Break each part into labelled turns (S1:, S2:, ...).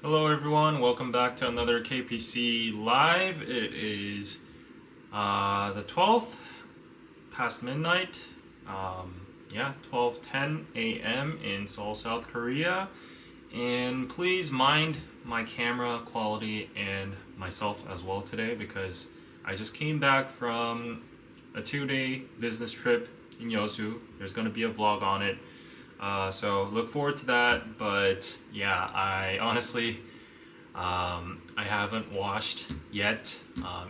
S1: Hello everyone, welcome back to another KPC live. It is the 12th, past midnight. 12:10 a.m. in Seoul, South Korea. And please mind my camera quality and myself as well today because I just came back from a 2-day business trip in Yeosu. There's going to be a vlog on it. So look forward to that, but yeah, I honestly, I haven't washed yet.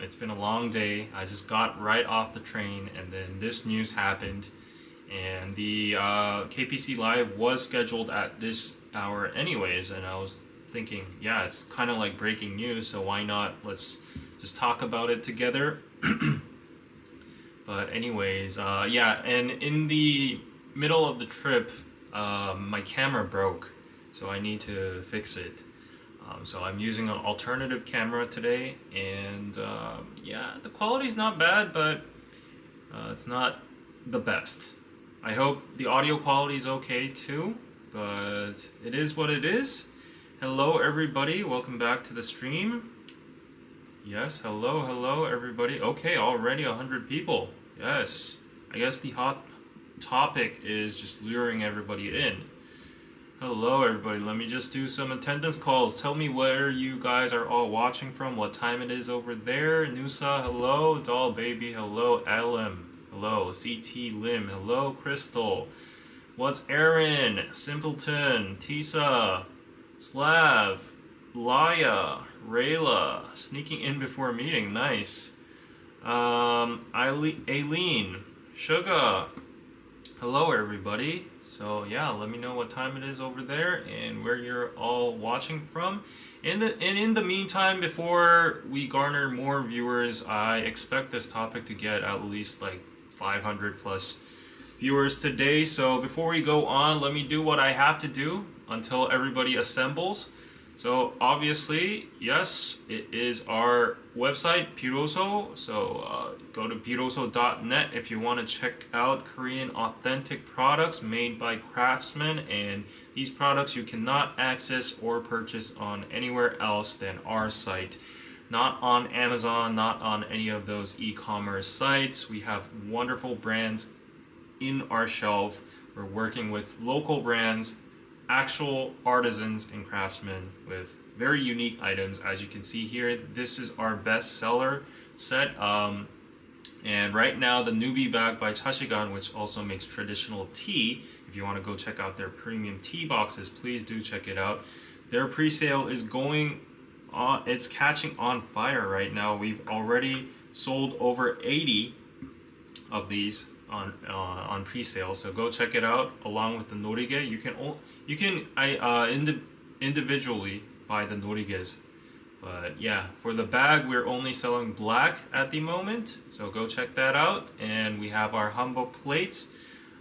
S1: It's been a long day. I just got right off the train and then this news happened, and the KPC Live was scheduled at this hour anyways, and I was thinking, yeah, it's kind of like breaking news, so why not, let's just talk about it together. But anyways, yeah, and in the middle of the trip, my camera broke, so I need to fix it. So I'm using an alternative camera today, and yeah, the quality's not bad, but it's not the best. I hope the audio quality is okay too, but it is what it is. Hello everybody, welcome back to the stream. Yes, hello everybody. Okay, already 100 people. Yes, I guess the hot topic is just luring everybody in. Hello everybody, let me just do some attendance calls. Tell me where you guys are all watching from, what time it is over there. Nusa, hello. Doll Baby, hello. LM, hello. CT Lim, hello. Crystal. What's Aaron? Simpleton, Tisa, Slav, Laya, Rayla, sneaking in before a meeting, nice. Aileen, Suga, hello everybody. So yeah, let me know what time it is over there and where you're all watching from. In the meantime, before we garner more viewers, I expect this topic to get at least like 500 plus viewers today. So before we go on, let me do what I have to do until everybody assembles. So obviously, yes, it is our website, Piroso. So go to piroso.net if you want to check out Korean authentic products made by craftsmen. And these products you cannot access or purchase on anywhere else than our site. Not on Amazon, not on any of those e-commerce sites. We have wonderful brands in our shelf. We're working with local brands, actual artisans and craftsmen with very unique items. As you can see here, this is our best seller set, and right now the newbie bag by Chashigan, which also makes traditional tea. If you want to go check out their premium tea boxes, please do check it out. Their pre-sale is going on, it's catching on fire right now. We've already sold over 80 of these on pre-sale, so go check it out. Along with the norige, you can individually buy the noriges, but yeah, for the bag we're only selling black at the moment, so go check that out. And we have our hanbok plates,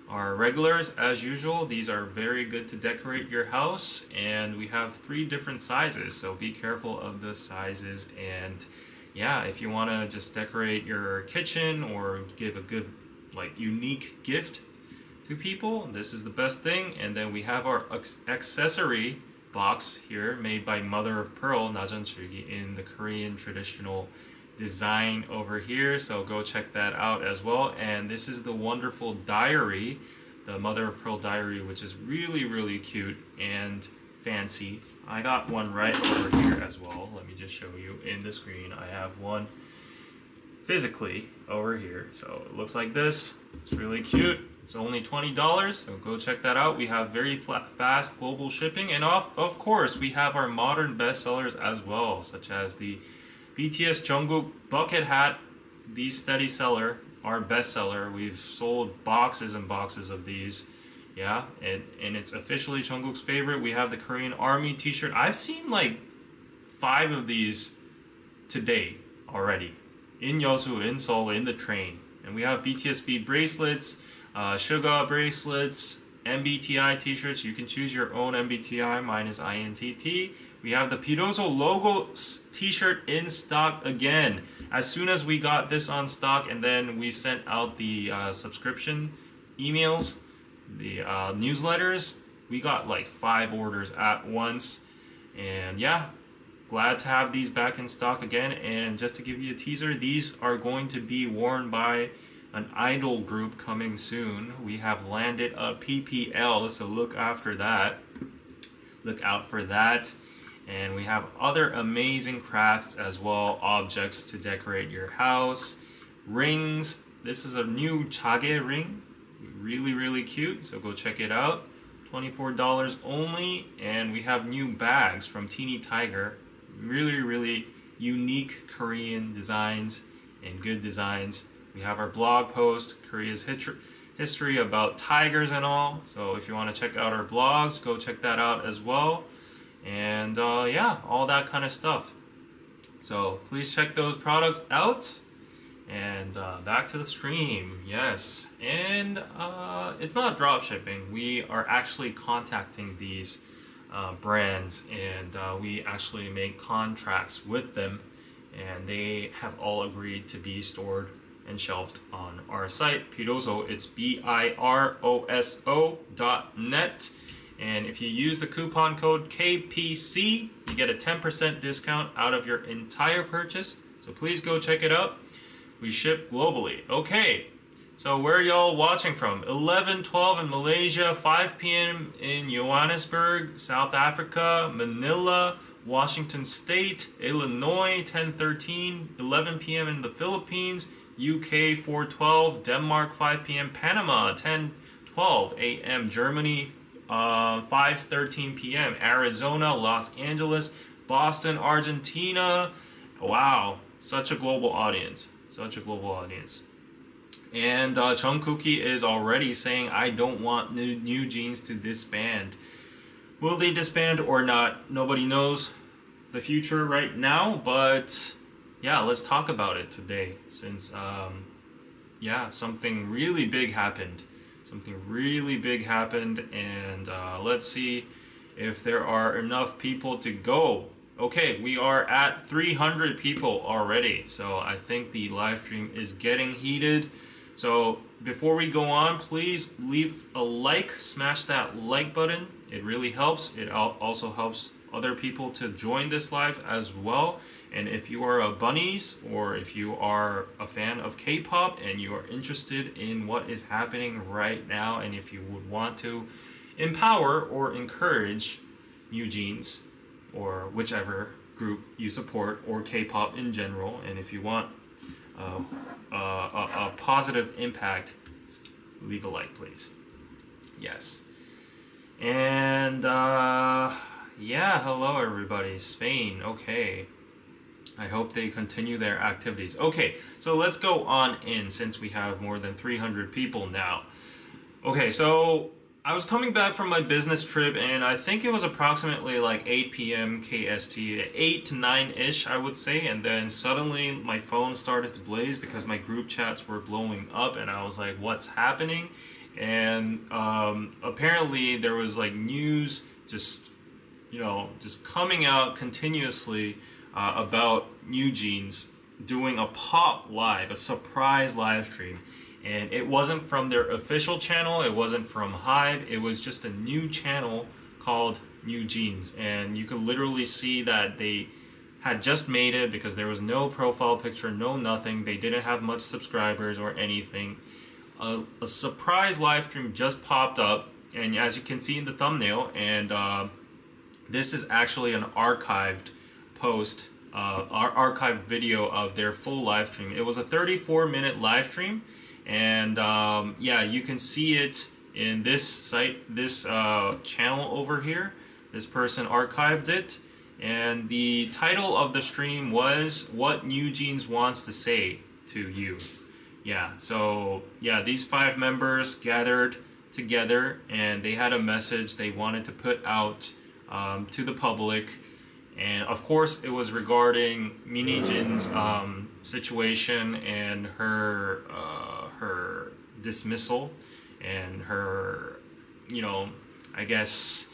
S1: our regulars as usual. These are very good to decorate your house, and we have 3 different sizes, so be careful of the sizes. And yeah, if you want to just decorate your kitchen or give a good unique gift to people, this is the best thing. And then we have our accessory box here made by Mother of Pearl, Najan Chulgi, in the Korean traditional design over here, so go check that out as well. And this is the wonderful diary, the Mother of Pearl diary, which is really cute and fancy. I got one right over here as well. Let me just show you in the screen. I have one physically over here, so it looks like this. It's really cute. It's only $20, so go check that out. We have very fast global shipping, and of course we have our modern bestsellers as well, such as the BTS Jungkook bucket hat, the steady seller, our bestseller. We've sold boxes and boxes of these. Yeah, and it's officially Jungkook's favorite. We have the Korean Army t-shirt. I've seen like 5 of these today already in Yeosu, in Seoul, in the train. And we have BTSV bracelets, Suga bracelets, MBTI t-shirts. You can choose your own MBTI. Mine is INTP. We have the Piroso logo t-shirt in stock again. As soon as we got this on stock, and then we sent out the subscription emails, the newsletters, we got like 5 orders at once. And yeah, glad to have these back in stock again. And just to give you a teaser, these are going to be worn by an idol group coming soon. We have landed a PPL, so look after that. Look out for that. And we have other amazing crafts as well, objects to decorate your house, rings. This is a new chage ring, really cute, so go check it out. $24 only. And we have new bags from Teeny Tiger, really unique Korean designs and good designs. We have our blog post, Korea's history about tigers and all. So if you want to check out our blogs, go check that out as well. And yeah, all that kind of stuff. So please check those products out. And back to the stream. Yes. And it's not drop shipping. We are actually contacting these brands, and we actually make contracts with them, and they have all agreed to be stored and shelved on our site, Biroso. It's biroso.net. And if you use the coupon code KPC, you get a 10% discount out of your entire purchase. So please go check it out. We ship globally. Okay, so where are y'all watching from? 11:12 in Malaysia, 5 p.m. in Johannesburg, South Africa, Manila, Washington State, Illinois, 10:13, 11 p.m. in the Philippines, UK 4:12, Denmark 5 p.m, Panama 10:12 a.m, Germany 5:13 p.m, Arizona, Los Angeles, Boston, Argentina. Wow, such a global audience. Such a global audience. And Jungkookie is already saying, I don't want NewJeans to disband. Will they disband or not? Nobody knows the future right now, but yeah, let's talk about it today, since yeah, something really big happened. And let's see if there are enough people to go. Okay, we are at 300 people already, so I think the live stream is getting heated. So before we go on, please leave a like, smash that like button. It really helps. It also helps other people to join this live as well. And if you are a bunnies, or if you are a fan of K-pop and you are interested in what is happening right now, and if you would want to empower or encourage NewJeans, or whichever group you support, or K-pop in general, and if you want a positive impact, leave a like, please. Yes. And yeah, hello everybody. Spain, okay. I hope they continue their activities. Okay, so let's go on in, since we have more than 300 people now. Okay, so I was coming back from my business trip, and I think it was approximately like 8 p.m. KST, 8 to 9-ish, I would say, and then suddenly my phone started to blaze because my group chats were blowing up, and I was like, what's happening? And apparently there was like news just coming out continuously about NewJeans doing a pop live, a surprise live stream. And it wasn't from their official channel, it wasn't from HYBE, it was just a new channel called NewJeans. And you could literally see that they had just made it because there was no profile picture, no nothing. They didn't have much subscribers or anything. A surprise live stream just popped up, and as you can see in the thumbnail, and this is actually an archived post, archived video of their full live stream. It was a 34-minute live stream. And yeah, you can see it in this site, this channel over here. This person archived it, and the title of the stream was "What NewJeans Wants to Say to You." Yeah, so yeah, these 5 members gathered together, and they had a message they wanted to put out to the public. And of course, it was regarding Min Hee-jin's situation and her dismissal and her, I guess,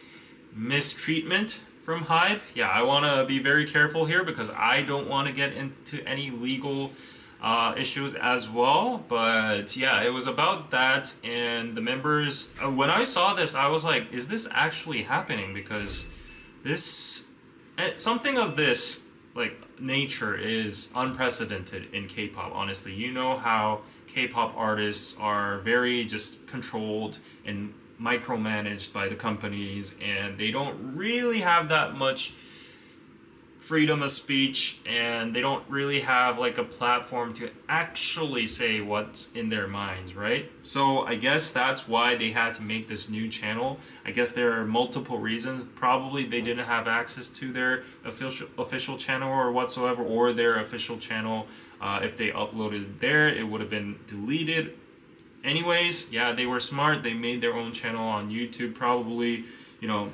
S1: mistreatment from HYBE. Yeah, I want to be very careful here because I don't want to get into any legal issues as well. But yeah, it was about that, and the members, when I saw this, I was like, is this actually happening? Because this And something of this like nature is unprecedented in K-pop. Honestly, you know how K-pop artists are very just controlled and micromanaged by the companies, and they don't really have that much freedom of speech, and they don't really have like a platform to actually say what's in their minds, right? So I guess that's why they had to make this new channel. I guess there are multiple reasons. Probably they didn't have access to their official channel or whatsoever, or their official channel, if they uploaded there, it would have been deleted. Anyways, yeah, they were smart. They made their own channel on YouTube, probably, you know,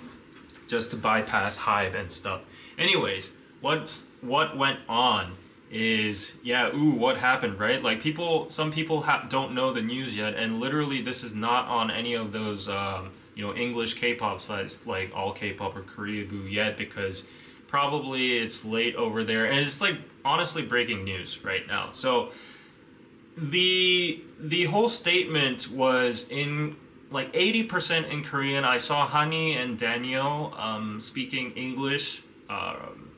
S1: just to bypass HYBE and stuff. Anyways, what went on is, yeah, what happened, right? Like some people don't know the news yet, and literally this is not on any of those, you know, English K-pop sites like All K-pop or Koreaboo yet, because probably it's late over there, and it's like honestly breaking news right now. So the whole statement was in like 80% in Korean. I saw Hani and Daniel speaking English.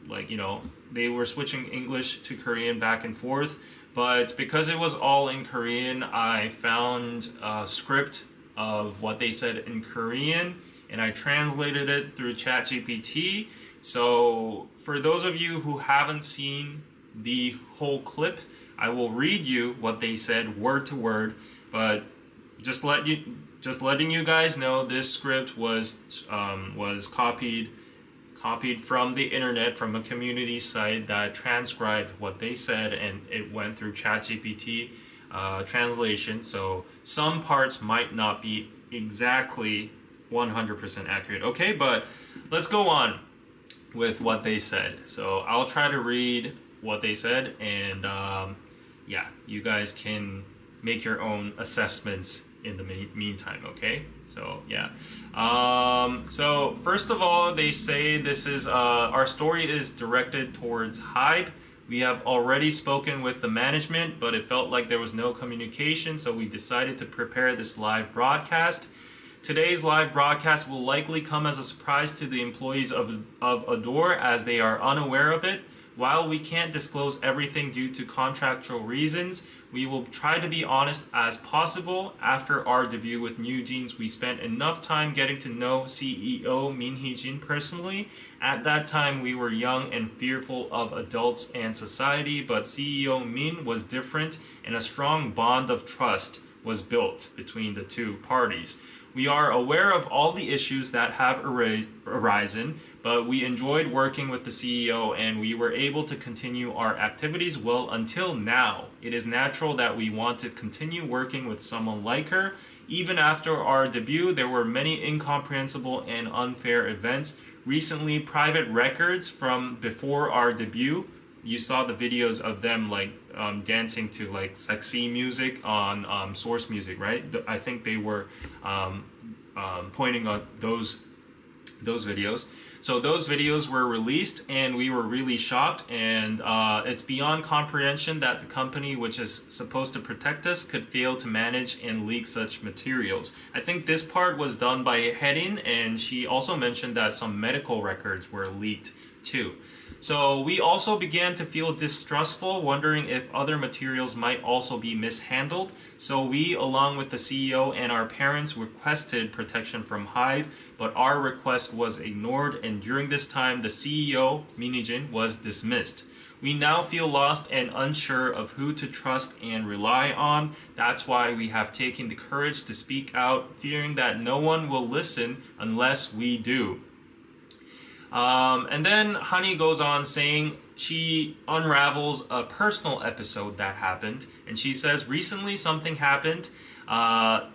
S1: Like, you know, they were switching English to Korean back and forth, but because it was all in Korean, I found a script of what they said in Korean, and I translated it through ChatGPT. So for those of you who haven't seen the whole clip, I will read you what they said word to word, but just letting you guys know, this script was copied from the internet, from a community site that transcribed what they said, and it went through ChatGPT translation. So some parts might not be exactly 100% accurate. Okay, but let's go on with what they said. So I'll try to read what they said, and yeah, you guys can make your own assessments in the meantime, okay? So yeah. So first of all, they say this is our story is directed towards HYBE. We have already spoken with the management, but it felt like there was no communication, so we decided to prepare this live broadcast. Today's live broadcast will likely come as a surprise to the employees of Adore, as they are unaware of it. While we can't disclose everything due to contractual reasons, we will try to be honest as possible. After our debut with NewJeans, we spent enough time getting to know CEO Min Hee-jin personally. At that time, we were young and fearful of adults and society, but CEO Min was different, and a strong bond of trust was built between the two parties. We are aware of all the issues that have arisen, but we enjoyed working with the CEO, and we were able to continue our activities well until now. It is natural that we want to continue working with someone like her. Even after our debut, there were many incomprehensible and unfair events. Recently, private records from before our debut, you saw the videos of them like dancing to like sexy music on Source Music, right? I think they were pointing on those videos. So those videos were released, and we were really shocked, and it's beyond comprehension that the company, which is supposed to protect us, could fail to manage and leak such materials. I think this part was done by Haerin, and she also mentioned that some medical records were leaked too. So we also began to feel distrustful, wondering if other materials might also be mishandled. So we, along with the CEO and our parents, requested protection from HYBE, but our request was ignored, and during this time, the CEO, Min Hee-jin, was dismissed. We now feel lost and unsure of who to trust and rely on. That's why we have taken the courage to speak out, fearing that no one will listen unless we do. And then Hani goes on saying she unravels a personal episode that happened, and she says recently something happened.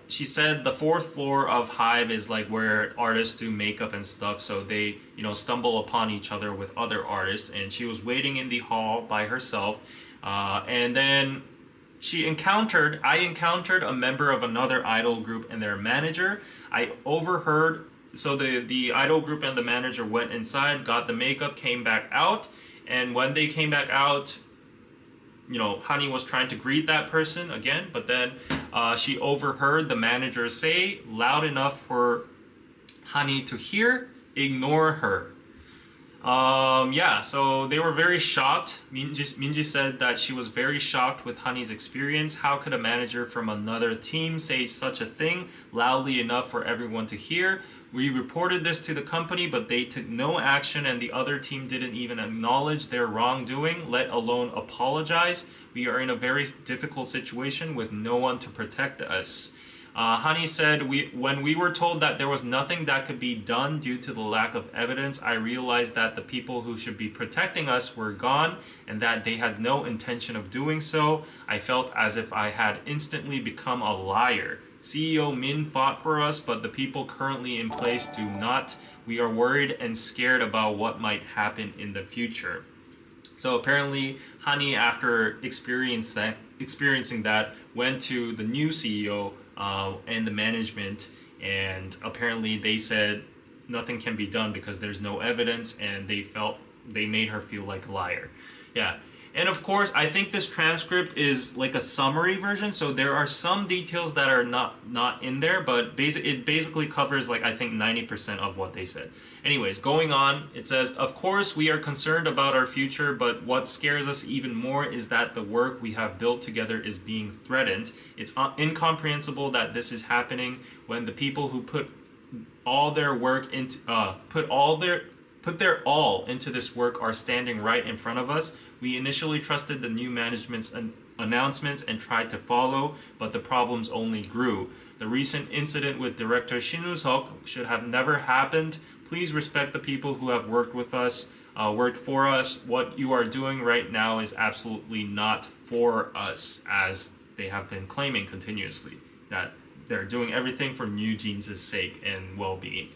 S1: She said the fourth floor of HYBE is like where artists do makeup and stuff, so they, you know, stumble upon each other with other artists, and she was waiting in the hall by herself, and then I encountered a member of another idol group and their manager. I overheard. So the idol group and the manager went inside, got the makeup, came back out, and when they came back out, you know, Hani was trying to greet that person again, but then she overheard the manager say loud enough for Hani to hear, "Ignore her." Yeah, so they were very shocked. Minji said that she was very shocked with Honey's experience. How could a manager from another team say such a thing loudly enough for everyone to hear? We reported this to the company, but they took no action, and the other team didn't even acknowledge their wrongdoing, let alone apologize. We are in a very difficult situation with no one to protect us. Hani said, when we were told that there was nothing that could be done due to the lack of evidence, I realized that the people who should be protecting us were gone and that they had no intention of doing so. I felt as if I had instantly become a liar. CEO Min fought for us, but the people currently in place do not. We are worried and scared about what might happen in the future. So apparently, Hani, after experiencing that, went to the new CEO and the management, and apparently they said nothing can be done because there's no evidence, and they made her feel like a liar. Yeah. And of course, I think this transcript is like a summary version, so there are some details that are not in there, but it basically covers like I think 90% of what they said. Anyways, going on, it says, of course we are concerned about our future, but what scares us even more is that the work we have built together is being threatened. It's incomprehensible that this is happening when the people who put all their work into put their all into this work are standing right in front of us. We initially trusted the new management's announcements and tried to follow, but the problems only grew. The recent incident with director Shin Woo-seok should have never happened. Please respect the people who have worked with us, worked for us. What you are doing right now is absolutely not for us, as they have been claiming continuously that they're doing everything for NewJeans' sake and well-being.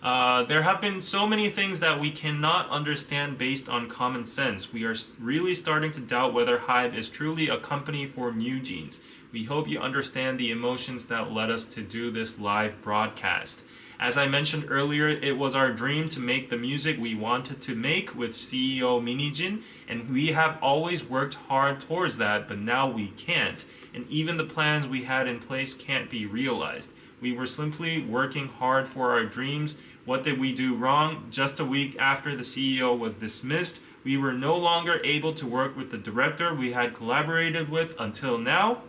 S1: There have been so many things that we cannot understand based on common sense. We are really starting to doubt whether HYBE is truly a company for NewJeans. We hope you understand the emotions that led us to do this live broadcast. As I mentioned earlier, it was our dream to make the music we wanted to make with CEO Min Hee-jin, and we have always worked hard towards that, but now we can't. And even the plans we had in place can't be realized. We were simply working hard for our dreams. What did we do wrong? Just a week after the CEO was dismissed, we were no longer able to work with the director we had collaborated with until now,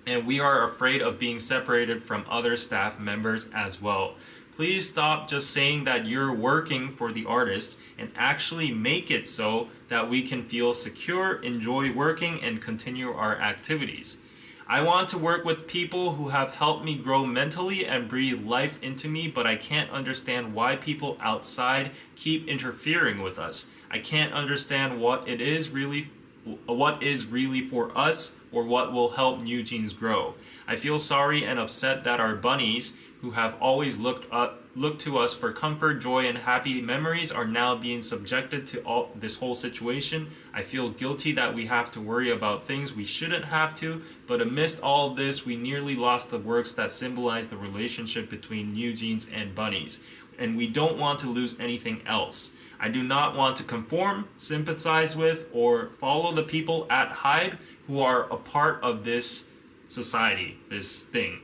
S1: and we are afraid of being separated from other staff members as well. Please stop just saying that you're working for the artists and actually make it so that we can feel secure, enjoy working, and continue our activities. I want to work with people who have helped me grow mentally and breathe life into me, but I can't understand why people outside keep interfering with us. I can't understand what is really for us or what will help NewJeans grow. I feel sorry and upset that our bunnies, who have always looked to us for comfort, joy, and happy memories, are now being subjected to this whole situation. I feel guilty that we have to worry about things we shouldn't have to, but amidst all this, we nearly lost the works that symbolize the relationship between NewJeans and bunnies, and we don't want to lose anything else. I do not want to conform, sympathize with, or follow the people at HYBE who are a part of this society, this thing.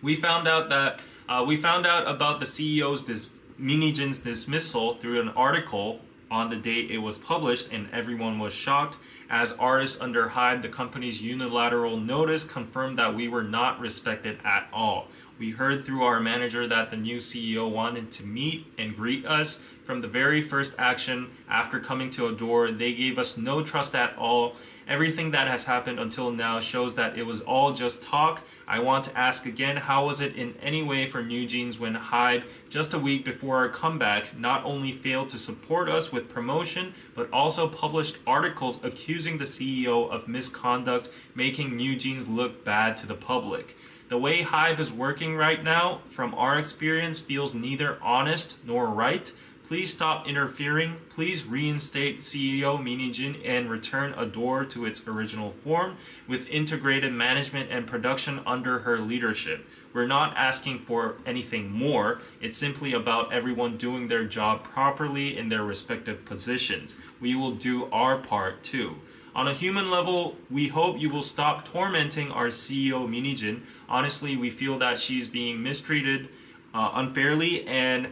S1: We found out about the CEO's Min Hee-jin's dismissal through an article on the date it was published, and everyone was shocked. As artists under HYBE, the company's unilateral notice confirmed that we were not respected at all. We heard through our manager that the new CEO wanted to meet and greet us. From the very first action after coming to Adore, they gave us no trust at all. Everything that has happened until now shows that it was all just talk. I want to ask again, how was it in any way for NewJeans when HYBE, just a week before our comeback, not only failed to support us with promotion, but also published articles accusing the CEO of misconduct, making NewJeans look bad to the public? The way HYBE is working right now, from our experience, feels neither honest nor right. Please stop interfering. Please reinstate CEO Min Hee-jin and return Adore to its original form with integrated management and production under her leadership. We're not asking for anything more. It's simply about everyone doing their job properly in their respective positions. We will do our part too. On a human level, we hope you will stop tormenting our CEO Min Hee-jin. Honestly, we feel that she's being mistreated unfairly, and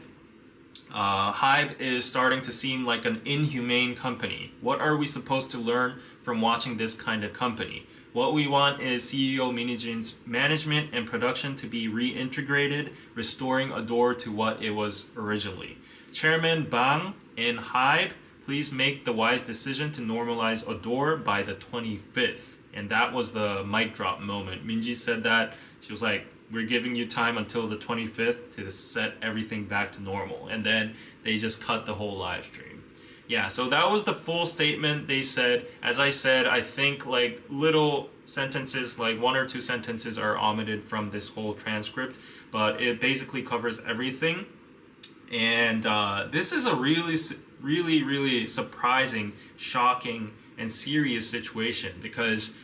S1: HYBE is starting to seem like an inhumane company. What are we supposed to learn from watching this kind of company? What we want is CEO Min Hee-jin's management and production to be reintegrated, restoring Adore to what it was originally. Chairman Bang and HYBE, please make the wise decision to normalize Adore by the 25th. And that was the mic drop moment. Minji said that. She was like, we're giving you time until the 25th to set everything back to normal. And then they just cut the whole live stream. Yeah, so that was the full statement they said. As I said, I think like little sentences, like 1 or 2 sentences are omitted from this whole transcript, but it basically covers everything. And this is a really surprising, shocking, and serious situation, because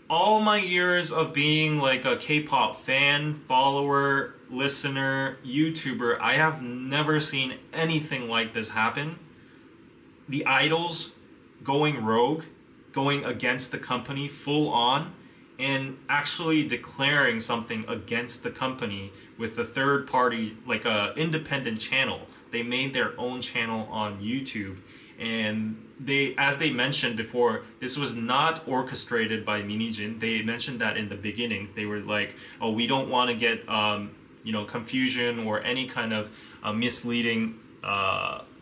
S1: all my years of being like a K-pop fan, follower, listener, YouTuber, I have never seen anything like this happen. The idols going rogue, going against the company full on, and actually declaring something against the company with a third party, like a independent channel. They made their own channel on YouTube, and they, as they mentioned before, this was not orchestrated by Min Hee-jin. They mentioned that in the beginning. They were like, oh, we don't want to get confusion or any kind of misleading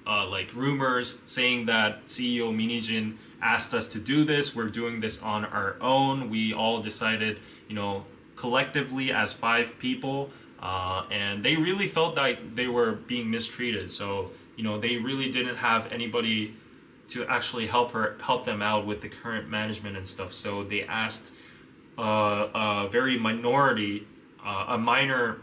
S1: like rumors saying that CEO Min Hee-jin asked us to do this. We're doing this on our own. We all decided, collectively as 5 people, and they really felt like they were being mistreated. So, they really didn't have anybody to actually help them out with the current management and stuff. So they asked a minor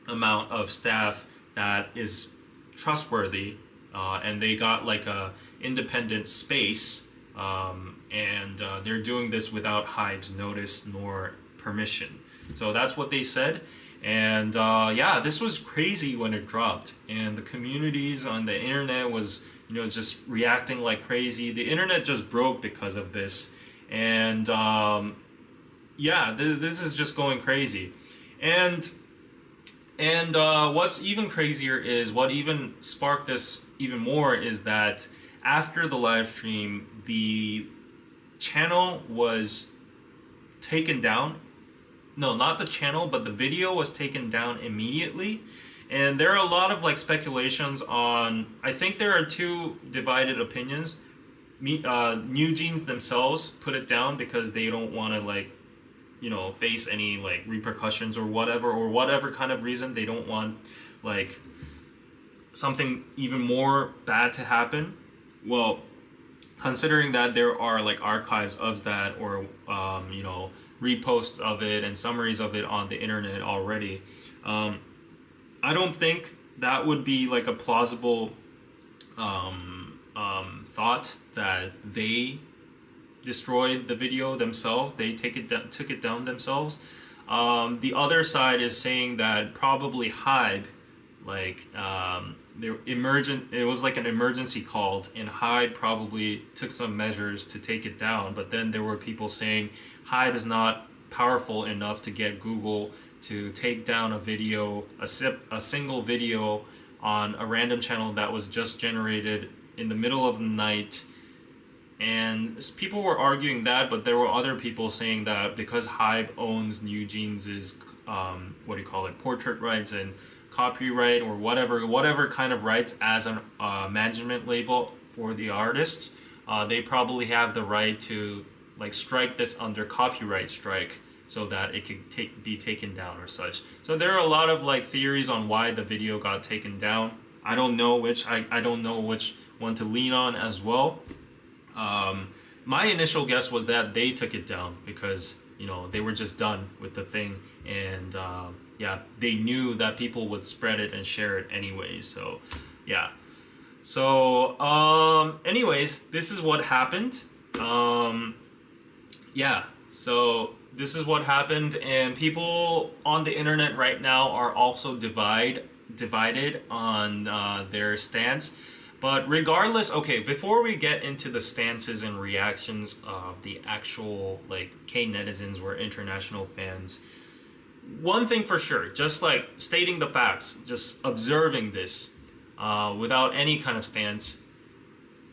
S1: amount of staff that is trustworthy, and they got like a independent space, and they're doing this without HYBE's notice nor permission. So that's what they said. And yeah, this was crazy when it dropped, and the communities on the internet was just reacting like crazy. The internet just broke because of this, and yeah, this is just going crazy. And what's even crazier is, what even sparked this even more is that after the live stream, the channel was taken down. No, not the channel, but the video was taken down immediately. And there are a lot of like speculations on, I think there are 2 divided opinions. NewJeans themselves put it down because they don't want to like, face any like repercussions or whatever kind of reason. They don't want like something even more bad to happen. Well, considering that there are like archives of that, or reposts of it and summaries of it on the internet already, I don't think that would be like a plausible thought that they destroyed the video themselves. They took it down themselves. The other side is saying that probably HYBE, like it was like an emergency called, and HYBE probably took some measures to take it down. But then there were people saying HYBE is not powerful enough to get Google to take down a video, a single video on a random channel that was just generated in the middle of the night. And people were arguing that, but there were other people saying that because HYBE owns NewJeans' portrait rights and copyright, or whatever kind of rights as a management label for the artists, they probably have the right to like strike this under copyright strike, so that it could be taken down or such. So there are a lot of like theories on why the video got taken down. I don't know which one to lean on as well. My initial guess was that they took it down because they were just done with the thing, and yeah, they knew that people would spread it and share it anyway. So yeah. So anyways, this is what happened. Yeah. So this is what happened, and people on the internet right now are also divided on their stance. But regardless, okay, before we get into the stances and reactions of the actual like K-netizens or international fans, one thing for sure, just like stating the facts, just observing this, without any kind of stance.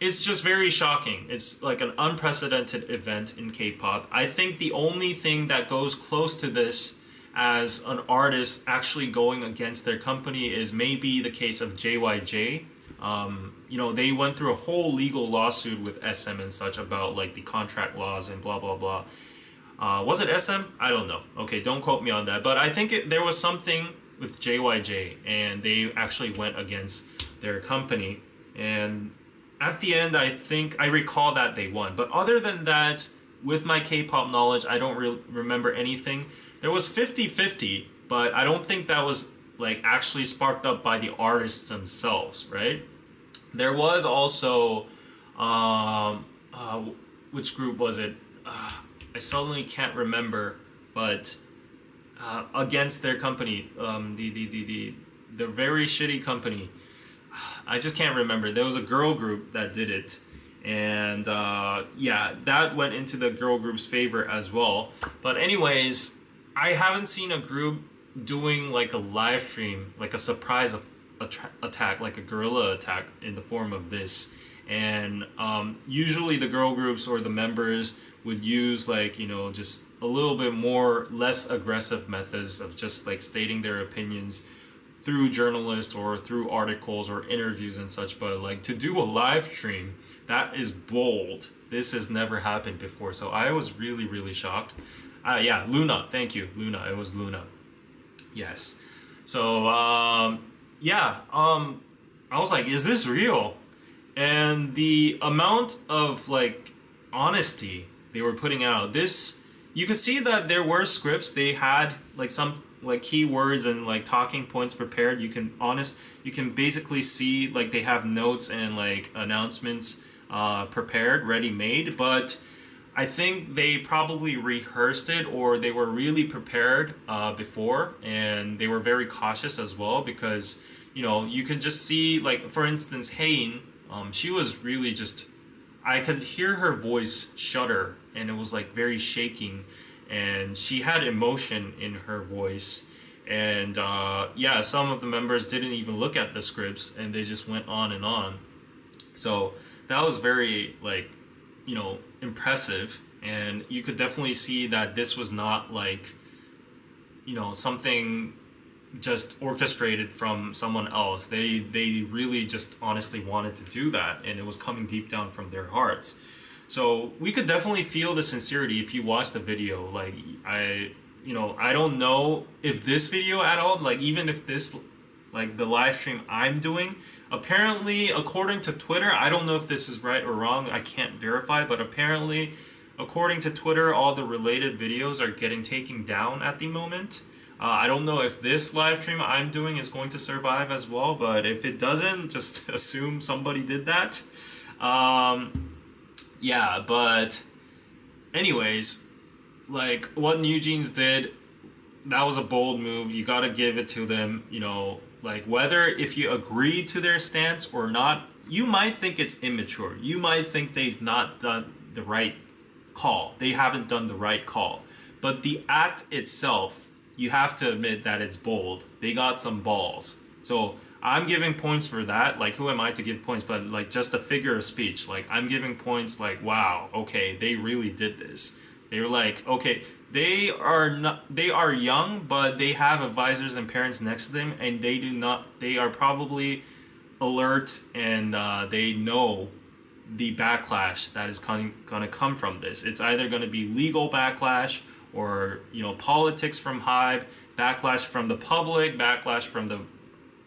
S1: It's just very shocking. It's like an unprecedented event in K-pop. I think the only thing that goes close to this as an artist actually going against their company is maybe the case of JYJ. You know, they went through a whole legal lawsuit with SM and such about like the contract laws and blah blah blah. Was it SM? I don't know. Okay, don't quote me on that. But I think there was something with JYJ, and they actually went against their company. And at the end, I recall that they won. But other than that, with my K-pop knowledge, I don't remember anything. There was 50-50, but I don't think that was like actually sparked up by the artists themselves, right? There was also, which group was it? I suddenly can't remember, but against their company, the very shitty company. I just can't remember. There was a girl group that did it, and yeah, that went into the girl group's favor as well. But anyways, I haven't seen a group doing like a live stream, like a surprise attack, like a guerrilla attack in the form of this. And usually the girl groups or the members would use like, you know, just a little bit more less aggressive methods of just like stating their opinions through journalists or through articles or interviews and such. But like to do a live stream, that is bold. This has never happened before, so I was really shocked. Yeah, Luna, thank you, Luna. It was Luna. Yes. So yeah, I was like, is this real? And the amount of like honesty they were putting out, this, you could see that there were scripts. They had like some like keywords and like talking points prepared. You can basically see like they have notes and like announcements prepared, ready made. But I think they probably rehearsed it, or they were really prepared before, and they were very cautious as well, because you know, you could just see like, for instance, Hain, she was really just, I could hear her voice shudder, and it was like very shaking, and she had emotion in her voice. And yeah, some of the members didn't even look at the scripts, and they just went on and on. So that was very like, you know, impressive. And you could definitely see that this was not like, you know, something just orchestrated from someone else. They really just honestly wanted to do that, and it was coming deep down from their hearts. So we could definitely feel the sincerity if you watch the video. Like I don't know if this video at all, like even if this, like the live stream I'm doing, apparently according to Twitter, I don't know if this is right or wrong, I can't verify, but apparently according to Twitter, all the related videos are getting taken down at the moment. I don't know if this live stream I'm doing is going to survive as well, but if it doesn't, just assume somebody did that. Yeah, but anyways, like what NewJeans did, that was a bold move. You gotta give it to them, you know, like whether if you agree to their stance or not, you might think it's immature. You might think they've not done the right call. They haven't done the right call. But the act itself, you have to admit that it's bold. They got some balls. So I'm giving points for that. Like, who am I to give points? But like just a figure of speech. Like, I'm giving points like, wow, okay, they really did this. They were like, okay, they are young, but they have advisors and parents next to them, and they are probably alert, and they know the backlash that is gonna come from this. It's either gonna be legal backlash, or, you know, politics from HYBE, backlash from the public, backlash from the,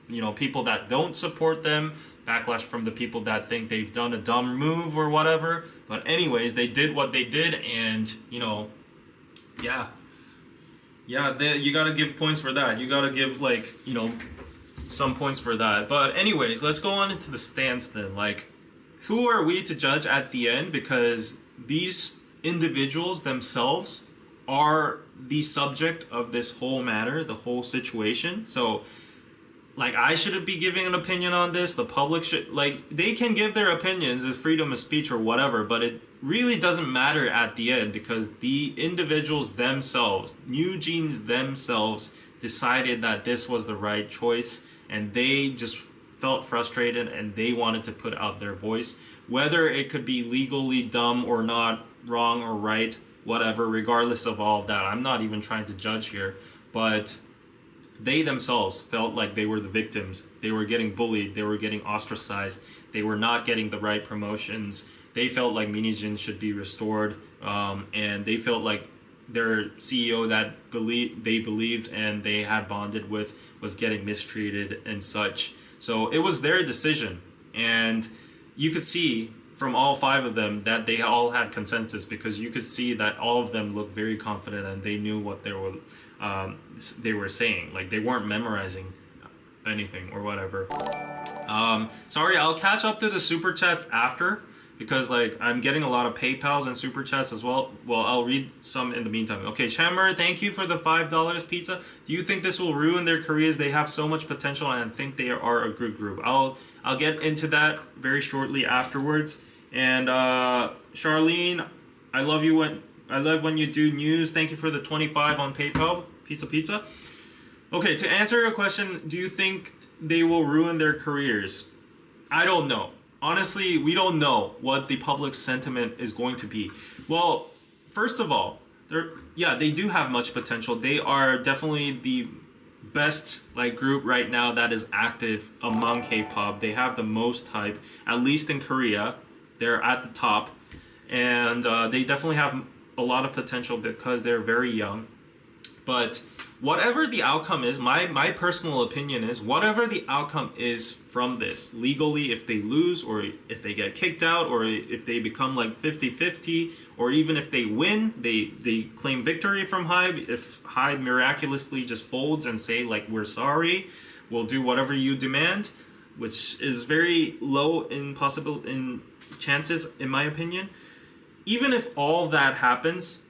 S1: you know, people that don't support them, backlash from the people that think they've done a dumb move or whatever. But anyways, they did what they did, and, you know, yeah, you gotta give points for that. You gotta give, like, you know, some points for that. But anyways, let's go on into the stance then. Like, who are we to judge at the end? Because these individuals themselves are the subject of this whole matter, the whole situation. So, like, I shouldn't be giving an opinion on this. The public should, like, they can give their opinions, it's freedom of speech or whatever, but it really doesn't matter at the end, because the individuals themselves, NewJeans themselves, decided that this was the right choice, and they just felt frustrated and they wanted to put out their voice. Whether it could be legally dumb or not, wrong or right, whatever, regardless of all of that, I'm not even trying to judge here, but they themselves felt like they were the victims. They were getting bullied, they were getting ostracized, they were not getting the right promotions. They felt like Min Hee-jin should be restored, and they felt like their CEO that they believed and they had bonded with was getting mistreated and such. So it was their decision, and you could see from all 5 of them that they all had consensus, because you could see that all of them looked very confident and they knew what they were saying. Like, they weren't memorizing anything or whatever. Sorry, I'll catch up to the super chats after, because like I'm getting a lot of PayPals and super chats as well. Well, I'll read some in the meantime. Okay, Chamber, thank you for the $5 pizza. Do you think this will ruin their careers? They have so much potential, and I think they are a good group. I'll get into that very shortly afterwards. And Charlene, I love when you do news. Thank you for the 25 on PayPal. Pizza. Okay, to answer your question, do you think they will ruin their careers? I don't know. Honestly, we don't know what the public sentiment is going to be. Well, first of all, they do have much potential. They are definitely the best group right now that is active among K-pop. They have the most hype, at least in Korea. They're at the top, and they definitely have a lot of potential because they're very young. But whatever the outcome is, my personal opinion is, whatever the outcome is from this, legally, if they lose or if they get kicked out or if they become like 50-50, or even if they win, they claim victory from HYBE, if HYBE miraculously just folds and say like, we're sorry, we'll do whatever you demand, which is very low in chances in my opinion. Even if all that happens,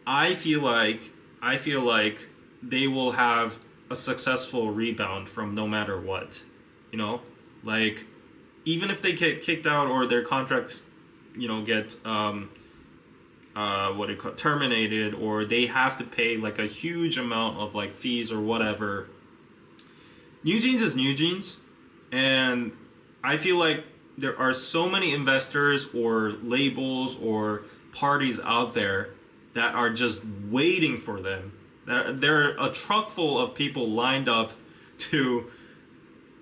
S1: I feel like they will have a successful rebound from no matter what, like even if they get kicked out or their contracts, get terminated, or they have to pay like a huge amount of like fees or whatever. NewJeans is NewJeans, and I feel like there are so many investors or labels or parties out there that are just waiting for them. There are a truck full of people lined up to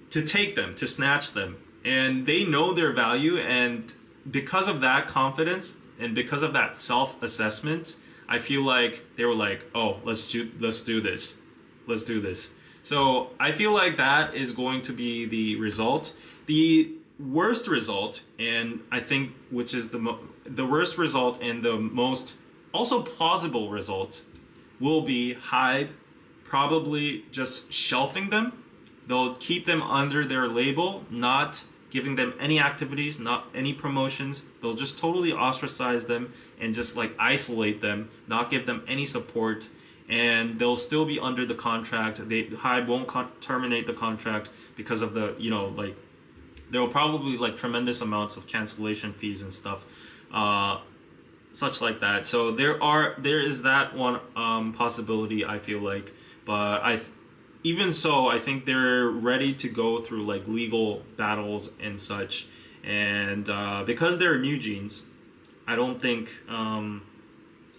S1: take them, to snatch them. And they know their value, and because of that confidence and because of that self-assessment, I feel like they were like, oh, let's do this. Let's do this. So I feel like that is going to be the result. The worst result, and I think which is the worst result and the most also plausible result, will be HYBE probably just shelving them. They'll keep them under their label, not giving them any activities, not any promotions. They'll just totally ostracize them and just like isolate them, not give them any support, and they'll still be under the contract. HYBE won't terminate the contract because of the, there will probably like tremendous amounts of cancellation fees and stuff. Such like that. So there is that one possibility, I feel like, but even so, I think they're ready to go through like legal battles and such, and because they're NewJeans, I don't think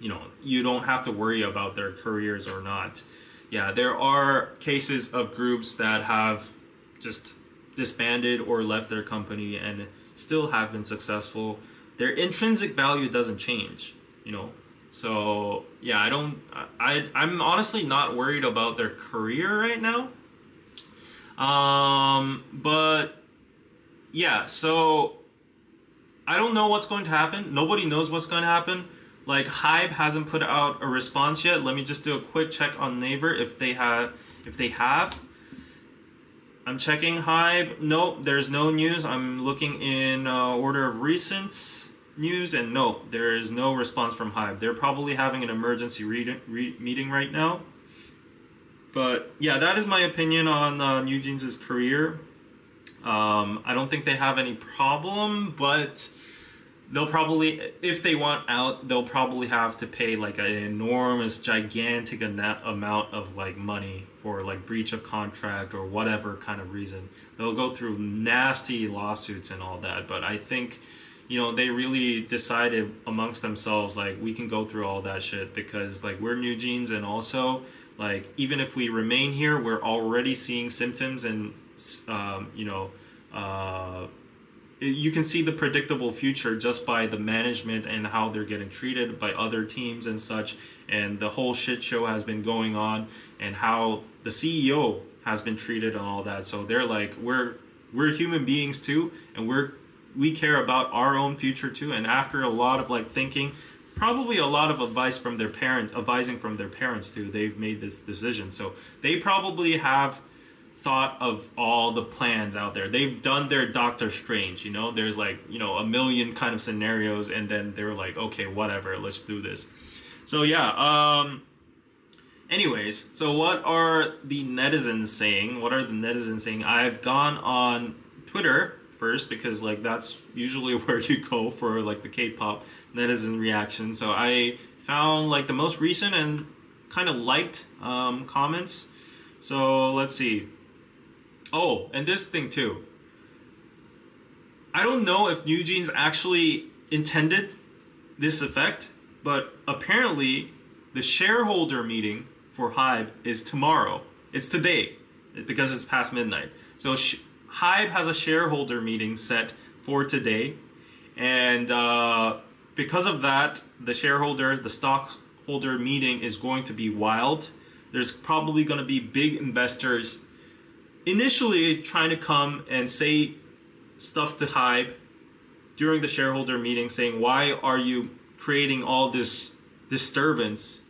S1: you don't have to worry about their careers or not. Yeah, there are cases of groups that have just disbanded or left their company and still have been successful. Their intrinsic value doesn't change, So yeah, I'm honestly not worried about their career right now. But yeah, so I don't know what's going to happen. Nobody knows what's going to happen. Like, HYBE hasn't put out a response yet. Let me just do a quick check on Naver if they have. I'm checking HYBE. Nope, there's no news. I'm looking in order of recent news, and no, there is no response from HYBE. They're probably having an emergency meeting right now. But yeah, that is my opinion on NewJeans' career. I don't think they have any problem, but they'll probably, if they want out, they'll probably have to pay like an enormous, gigantic amount of like money for like breach of contract or whatever kind of reason. They'll go through nasty lawsuits and all that. But I think, you know, they really decided amongst themselves, like, we can go through all that shit because like we're NewJeans, and also like even if we remain here, we're already seeing symptoms and you know, you can see the predictable future just by the management and how they're getting treated by other teams and such, and the whole shit show has been going on, and how the CEO has been treated and all that. So they're like, we're human beings too, and we care about our own future too. And after a lot of like thinking, probably a lot of advising from their parents too, they've made this decision. So they probably have thought of all the plans out there. They've done their Doctor Strange, you know, there's like, you know, a million kind of scenarios, and then they're like, okay, whatever, let's do this. So yeah, anyways, so what are the netizens saying? I've gone on Twitter first because like that's usually where you go for like the K-pop netizen reaction. So I found like the most recent and kind of liked comments. So let's see. Oh, and this thing too. I don't know if NewJeans actually intended this effect, but apparently the shareholder meeting for HYBE is tomorrow. It's today because it's past midnight. So HYBE has a shareholder meeting set for today, and because of that, the stockholder meeting is going to be wild. There's probably going to be big investors initially trying to come and say stuff to HYBE during the shareholder meeting, saying, why are you creating all this disturbance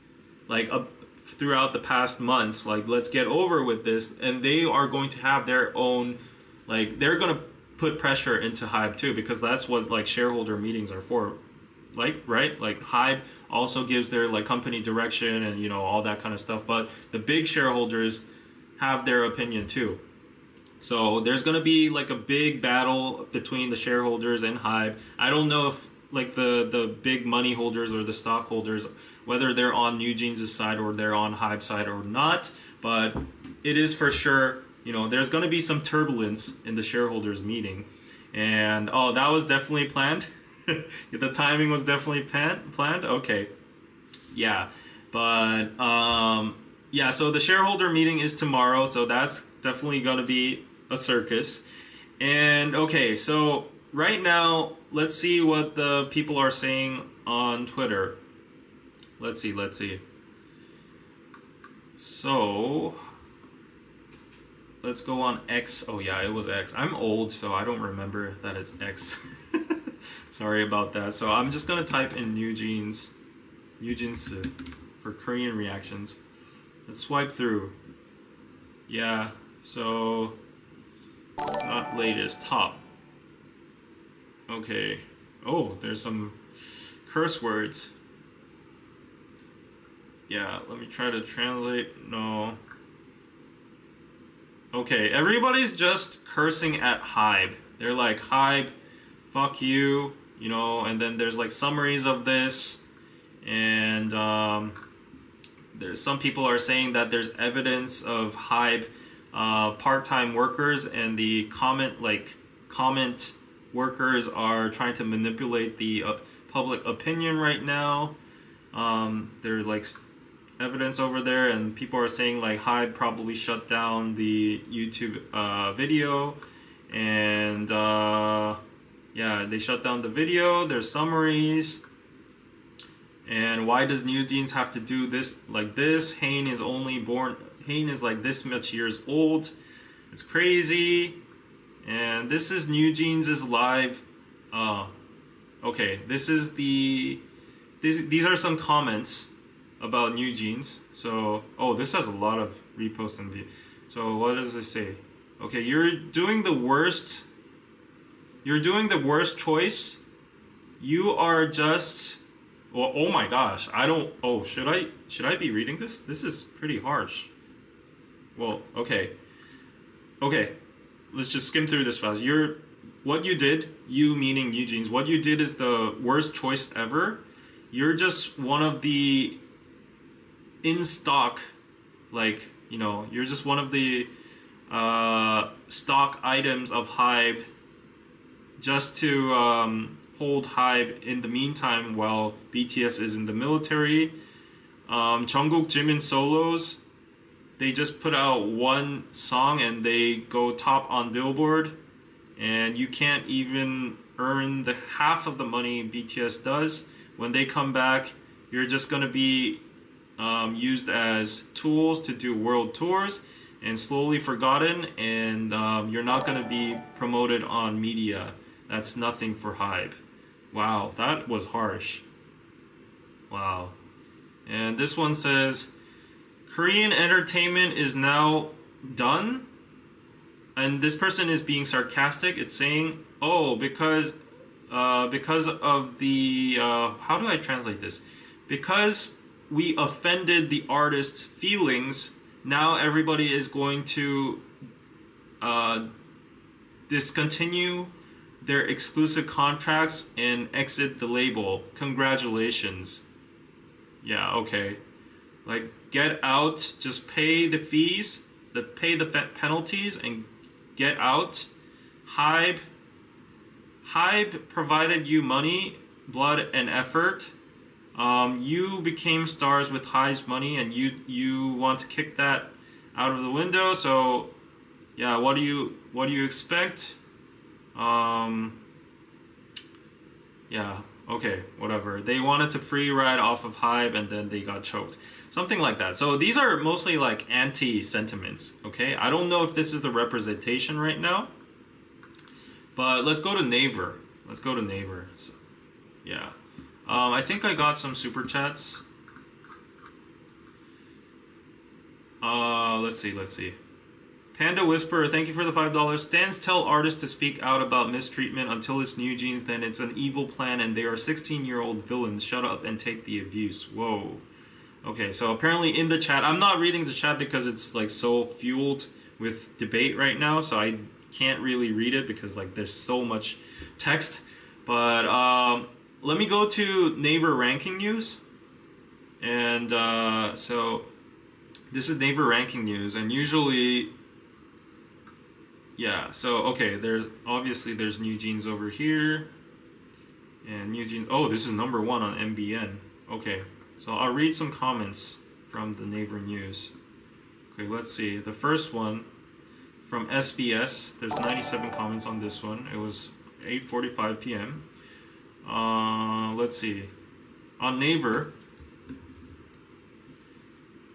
S1: like throughout the past months? Like, let's get over with this. And they are going to have their own, like, they're going to put pressure into HYBE too, because that's what like shareholder meetings are for. Like, right? Like HYBE also gives their like company direction and, you know, all that kind of stuff. But the big shareholders have their opinion too. So there's going to be like a big battle between the shareholders and HYBE. I don't know if like the big money holders or the stockholders, whether they're on NewJeans' side or they're on HYBE's side or not, but it is for sure, you know, there's going to be some turbulence in the shareholders meeting. And oh, that was definitely planned. The timing was definitely planned. Okay. Yeah. But yeah, so the shareholder meeting is tomorrow, so that's definitely going to be a circus. And okay, so right now, let's see what the people are saying on Twitter. Let's see. So let's go on X. Oh yeah, it was X. I'm old, so I don't remember that it's X. Sorry about that. So I'm just gonna type in NewJeans for Korean reactions. Let's swipe through. Yeah, so not latest, top. Okay. Oh, there's some curse words. Yeah, let me try to translate. No. Okay, everybody's just cursing at HYBE. They're like, HYBE, fuck you, you know, and then there's like summaries of this, and there's some people are saying that there's evidence of HYBE part-time workers, and the comment workers are trying to manipulate the public opinion right now. There's like evidence over there, and people are saying like HYBE probably shut down the YouTube video, and yeah, they shut down the video. There's summaries. And why does NewJeans have to do this like this? Hain is like this much years old. It's crazy. And this is NewJeans' live. Okay, this is these are some comments about NewJeans. So, oh, this has a lot of reposts and views. So what does it say? Okay, you're doing the worst choice. You are just, well, oh my gosh, I don't, oh, should I be reading this? This is pretty harsh. Well, okay, let's just skim through this fast. You're what you did, you meaning NewJeans, what you did is the worst choice ever. You're just one of the in stock, like, you know, you're just one of the stock items of HYBE, just to hold HYBE in the meantime while BTS is in the military. Jungkook, Jimin solos, they just put out one song and they go top on Billboard, and you can't even earn the half of the money BTS does. When they come back, you're just gonna be used as tools to do world tours and slowly forgotten, and you're not gonna be promoted on media. That's nothing for HYBE. Wow, that was harsh. Wow. And this one says, Korean entertainment is now done. And this person is being sarcastic. It's saying, oh, because of the, how do I translate this? Because we offended the artist's feelings, now everybody is going to discontinue their exclusive contracts and exit the label. Congratulations. Yeah, okay. Like, get out, just pay the fees, pay the penalties and get out. HYBE provided you money, blood, and effort. You became stars with HYBE's money, and you want to kick that out of the window. So, yeah, what do you expect? Yeah, okay, whatever. They wanted to free ride off of HYBE, and then they got choked. Something like that. So these are mostly like anti-sentiments, okay? I don't know if this is the representation right now, but let's go to Naver. Let's go to Naver. So, yeah. I think I got some super chats. Let's see. Panda Whisperer, thank you for the $5. Stans tell artists to speak out about mistreatment until it's NewJeans, then it's an evil plan and they are 16-year-old villains. Shut up and take the abuse. Whoa. Okay, so apparently in the chat, I'm not reading the chat because it's like so fueled with debate right now, so I can't really read it because like there's so much text. But let me go to Naver ranking news. And so this is Naver ranking news, and usually, yeah, so okay, there's NewJeans over here, and NewJeans, oh, this is number 1 on MBN. Okay, so I'll read some comments from the Naver news. Okay, let's see. The first one from SBS, there's 97 comments on this one. It was 8:45 p.m. Let's see. On Naver,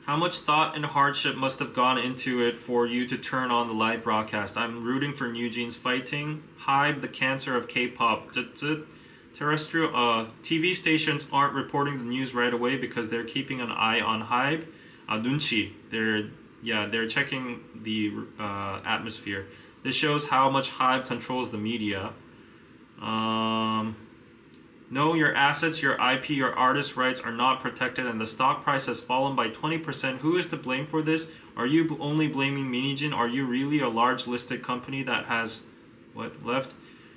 S1: how much thought and hardship must have gone into it for you to turn on the live broadcast? I'm rooting for NewJeans fighting. HYBE, the cancer of K-pop. Terrestrial TV stations aren't reporting the news right away because they're keeping an eye on HYBE. Nunchi. They're checking the atmosphere. This shows how much HYBE controls the media. No, your assets, your IP, your artist rights are not protected, and the stock price has fallen by 20%. Who is to blame for this? Are you only blaming Min Hee-jin? Are you really a large listed company that has what left?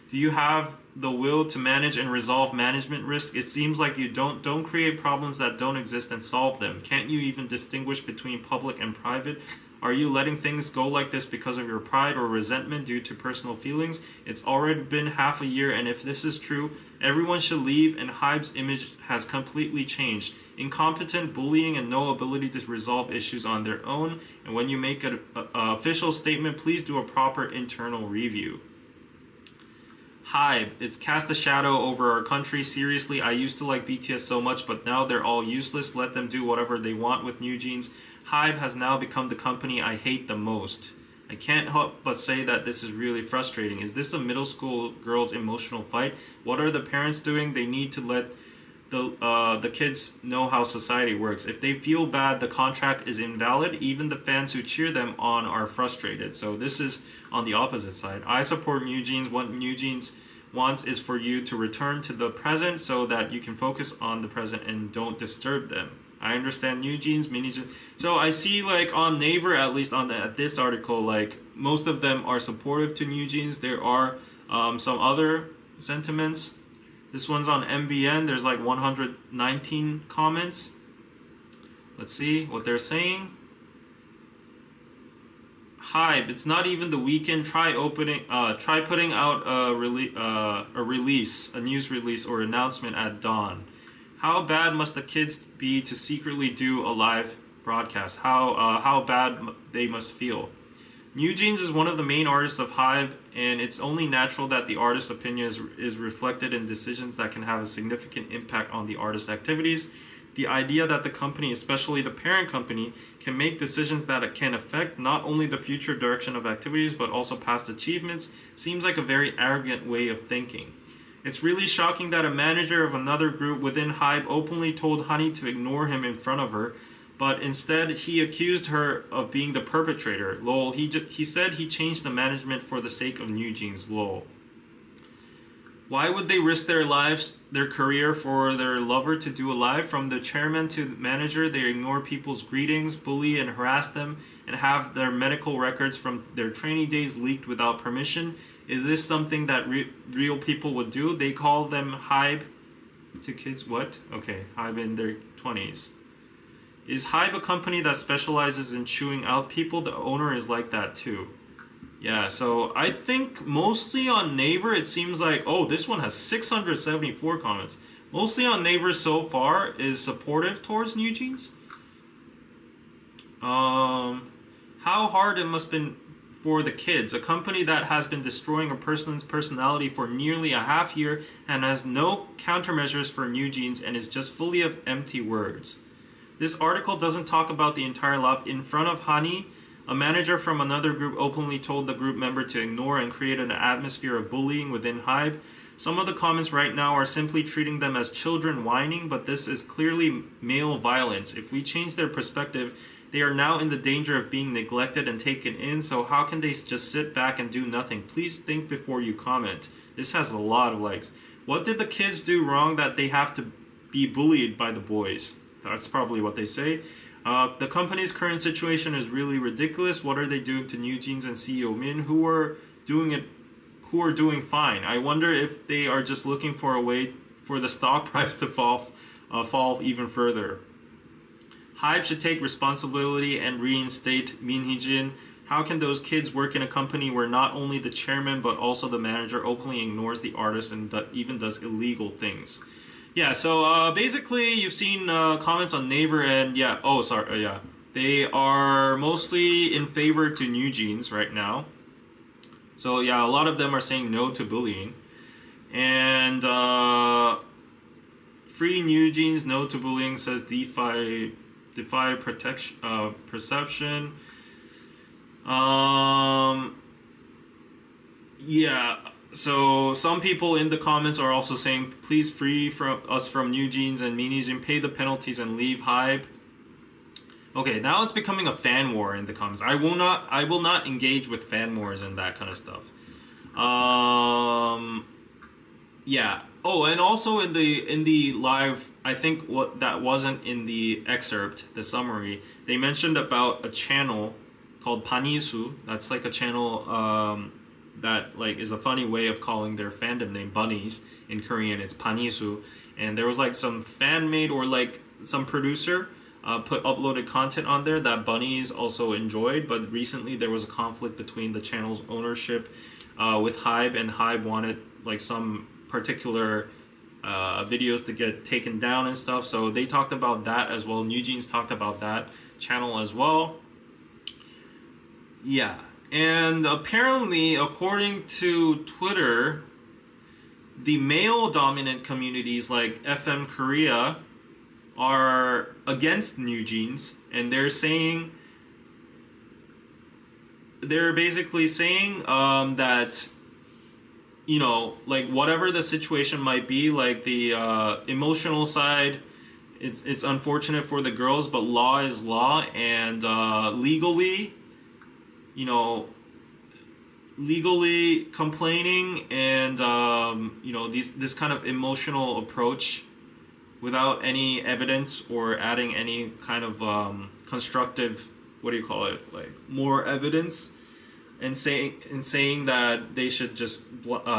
S1: Do you have the will to manage and resolve management risk? It seems like you don't create problems that don't exist and solve them. Can't you even distinguish between public and private? Are you letting things go like this because of your pride or resentment due to personal feelings? It's already been half a year, and if this is true, everyone should leave, and HYBE's image has completely changed. Incompetent, bullying, and no ability to resolve issues on their own. And when you make an official statement, please do a proper internal review. HYBE, it's cast a shadow over our country. Seriously, I used to like BTS so much, but now they're all useless. Let them do whatever they want with NewJeans. HYBE has now become the company I hate the most. I can't help but say that this is really frustrating. Is this a middle school girl's emotional fight? What are the parents doing? They need to let the kids know how society works. If they feel bad, the contract is invalid. Even the fans who cheer them on are frustrated. So this is on the opposite side. I support NewJeans. What NewJeans wants is for you to return to the present so that you can focus on the present and don't disturb them. I understand NewJeans, Min Hee-jin. So I see like on Naver, at least on this article, like most of them are supportive to NewJeans. There are Some other sentiments. This one's on MBN. There's like 119 comments. Let's see what they're saying. HYBE, it's not even the weekend. Try putting out a news release or announcement at dawn. How bad must the kids be to secretly do a live broadcast? How bad they must feel. NewJeans is one of the main artists of HYBE, and it's only natural that the artist's opinion is reflected in decisions that can have a significant impact on the artist's activities. The idea that the company, especially the parent company, can make decisions that can affect not only the future direction of activities but also past achievements seems like a very arrogant way of thinking. It's really shocking that a manager of another group within HYBE openly told Honey to ignore him in front of her, but instead he accused her of being the perpetrator. Lol, he said he changed the management for the sake of NewJeans. Lol. Why would they risk their lives, their career for their lover to do a live? From the chairman to the manager, they ignore people's greetings, bully and harass them, and have their medical records from their training days leaked without permission. Is this something that real people would do? They call them HYBE to kids. What? Okay, HYBE in their 20s. Is HYBE a company that specializes in chewing out people? The owner is like that too. Yeah, so I think mostly on Naver it seems like, oh, this one has 674 comments. Mostly on Naver so far is supportive towards NewJeans. How hard it must have been for the kids. A company that has been destroying a person's personality for nearly a half year and has no countermeasures for NewJeans and is just fully of empty words. This article doesn't talk about the entire lot. In front of Hani, a manager from another group openly told the group member to ignore and create an atmosphere of bullying within HYBE. Some of the comments right now are simply treating them as children whining, but this is clearly male violence. If we change their perspective, they are now in the danger of being neglected and taken in, so how can they just sit back and do nothing? Please think before you comment. This has a lot of likes. What did the kids do wrong that they have to be bullied by the boys? That's probably what they say. The company's current situation is really ridiculous. What are they doing to NewJeans and CEO Min, who are doing fine? I wonder if they are just looking for a way for the stock price to fall even further. HYBE should take responsibility and reinstate Min Hee-jin. How can those kids work in a company where not only the chairman but also the manager openly ignores the artist and even does illegal things? Yeah, so basically you've seen comments on Naver and yeah, they are mostly in favor to NewJeans right now. So yeah, a lot of them are saying no to bullying. And free NewJeans, no to bullying, says defy perception. Yeah. So some people in the comments are also saying, please free us from NewJeans and Min Hee-jin, pay the penalties and leave HYBE. Okay, now it's becoming a fan war in the comments. I will not engage with fan wars and that kind of stuff. Yeah. Oh, and also in the live, I think what that wasn't in the excerpt, the summary, they mentioned about a channel called Panisu. That's like a channel that like is a funny way of calling their fandom name bunnies. In Korean it's Panisu, and there was like some fan made or like some producer uploaded content on there that bunnies also enjoyed, but recently there was a conflict between the channel's ownership with HYBE, and HYBE wanted like some particular videos to get taken down and stuff, so they talked about that as well. NewJeans talked about that channel as well. Yeah. And apparently, according to Twitter, the male-dominant communities like FM Korea are against NewJeans, and they're basically saying that, you know, like whatever the situation might be, like the emotional side, it's unfortunate for the girls, but law is law, and legally, you know, legally complaining and you know, this kind of emotional approach without any evidence or adding any kind of constructive, what do you call it, like more evidence, and saying that they should just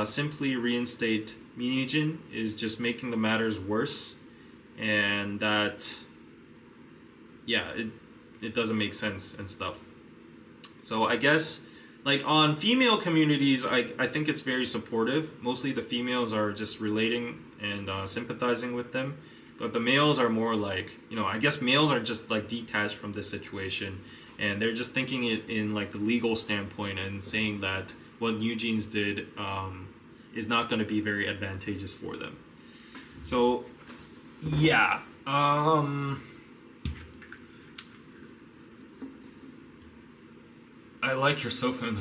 S1: simply reinstate Min Hee-jin is just making the matters worse, and that it doesn't make sense and stuff. So I guess like on female communities, I think it's very supportive. Mostly the females are just relating and sympathizing with them, but the males are more like, I guess males are just like detached from this situation, and they're just thinking it in like the legal standpoint and saying that what NewJeans did is not going to be very advantageous for them. So yeah, I like your sofa.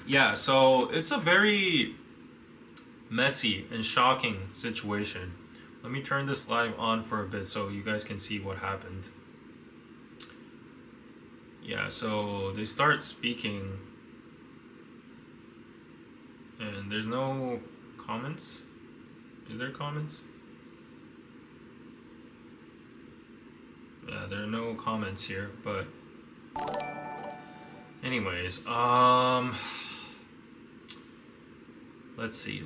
S1: Yeah, so it's a very messy and shocking situation. Let me turn this live on for a bit so you guys can see what happened. Yeah, so they start speaking and there's no comments. Is there comments? Yeah, there are no comments here, but anyways, let's see.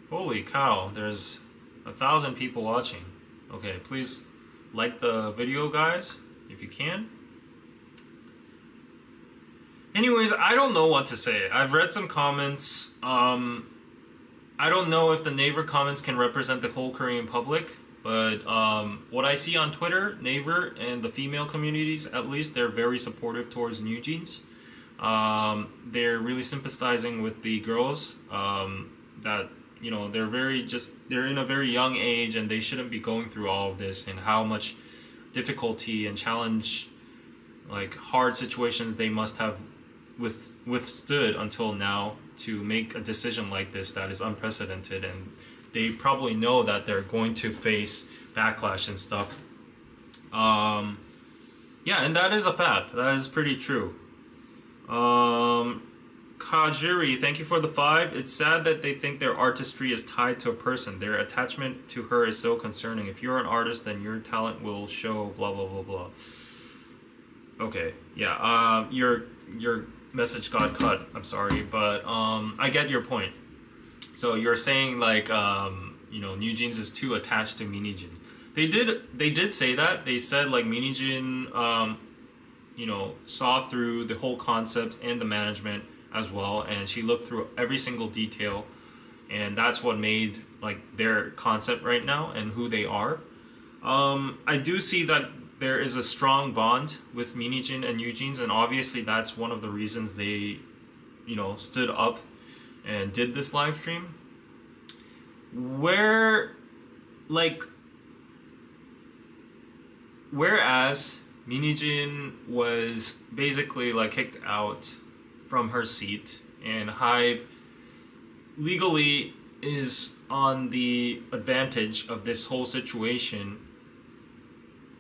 S1: Holy cow, there's 1,000 people watching. Okay, please like the video, guys, if you can. Anyways, I don't know what to say. I've read some comments. I don't know if the Naver comments can represent the whole Korean public, but what I see on Twitter, Naver and the female communities, at least, they're very supportive towards NewJeans. They're really sympathizing with the girls, that they're in a very young age and they shouldn't be going through all of this, and how much difficulty and challenge, like hard situations they must have withstood until now to make a decision like this that is unprecedented, and they probably know that they're going to face backlash and stuff. Yeah, and that is a fact. That is pretty true. Kajiri, thank you for the 5. It's sad that they think their artistry is tied to a person. Their attachment to her is so concerning. If you're an artist, then your talent will show, blah, blah, blah, blah. Okay, yeah, your message got cut. I'm sorry, but I get your point. So you're saying like, NewJeans is too attached to Min Hee-jin. They did say that. They said like Min Hee-jin, saw through the whole concept and the management as well, and she looked through every single detail, and that's what made like their concept right now and who they are. I do see that there is a strong bond with Min Hee-jin and NewJeans, and obviously that's one of the reasons they, stood up and did this live stream. Whereas Min Hee-jin was basically like kicked out from her seat, and HYBE legally is on the advantage of this whole situation.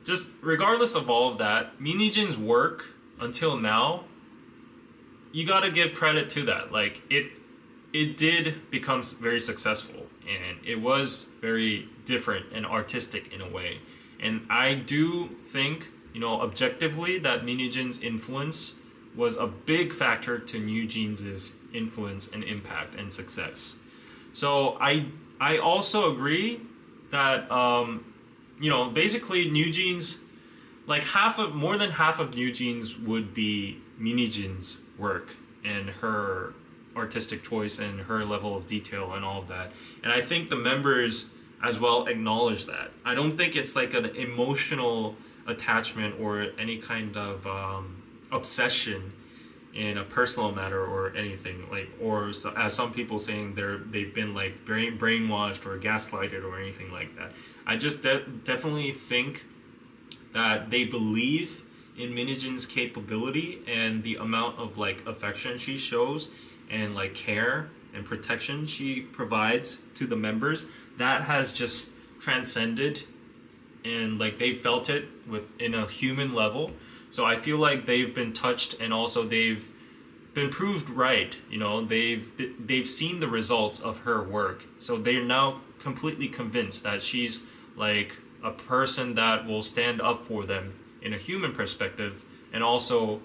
S1: Just regardless of all of that, Min Hee-jin's work until now, you gotta give credit to that. Like it did become very successful, and it was very different and artistic in a way. And I do think, objectively, that Min Hee-jin's influence was a big factor to NewJeans' influence and impact and success. So I also agree that basically NewJeans, like more than half of NewJeans would be Min Hee-jin's work and her artistic choice and her level of detail and all of that. And I think the members as well acknowledge that. I don't think it's like an emotional attachment or any kind of obsession in a personal matter or anything, like, or as some people saying they've been like brainwashed or gaslighted or anything like that. I just definitely think that they believe in Min Hee-jin's capability and the amount of like affection she shows and like care and protection she provides to the members. That has just transcended, and like they felt it in a human level. So I feel like they've been touched, and also they've been proved right. They've seen the results of her work, so they're now completely convinced that she's like a person that will stand up for them in a human perspective, and also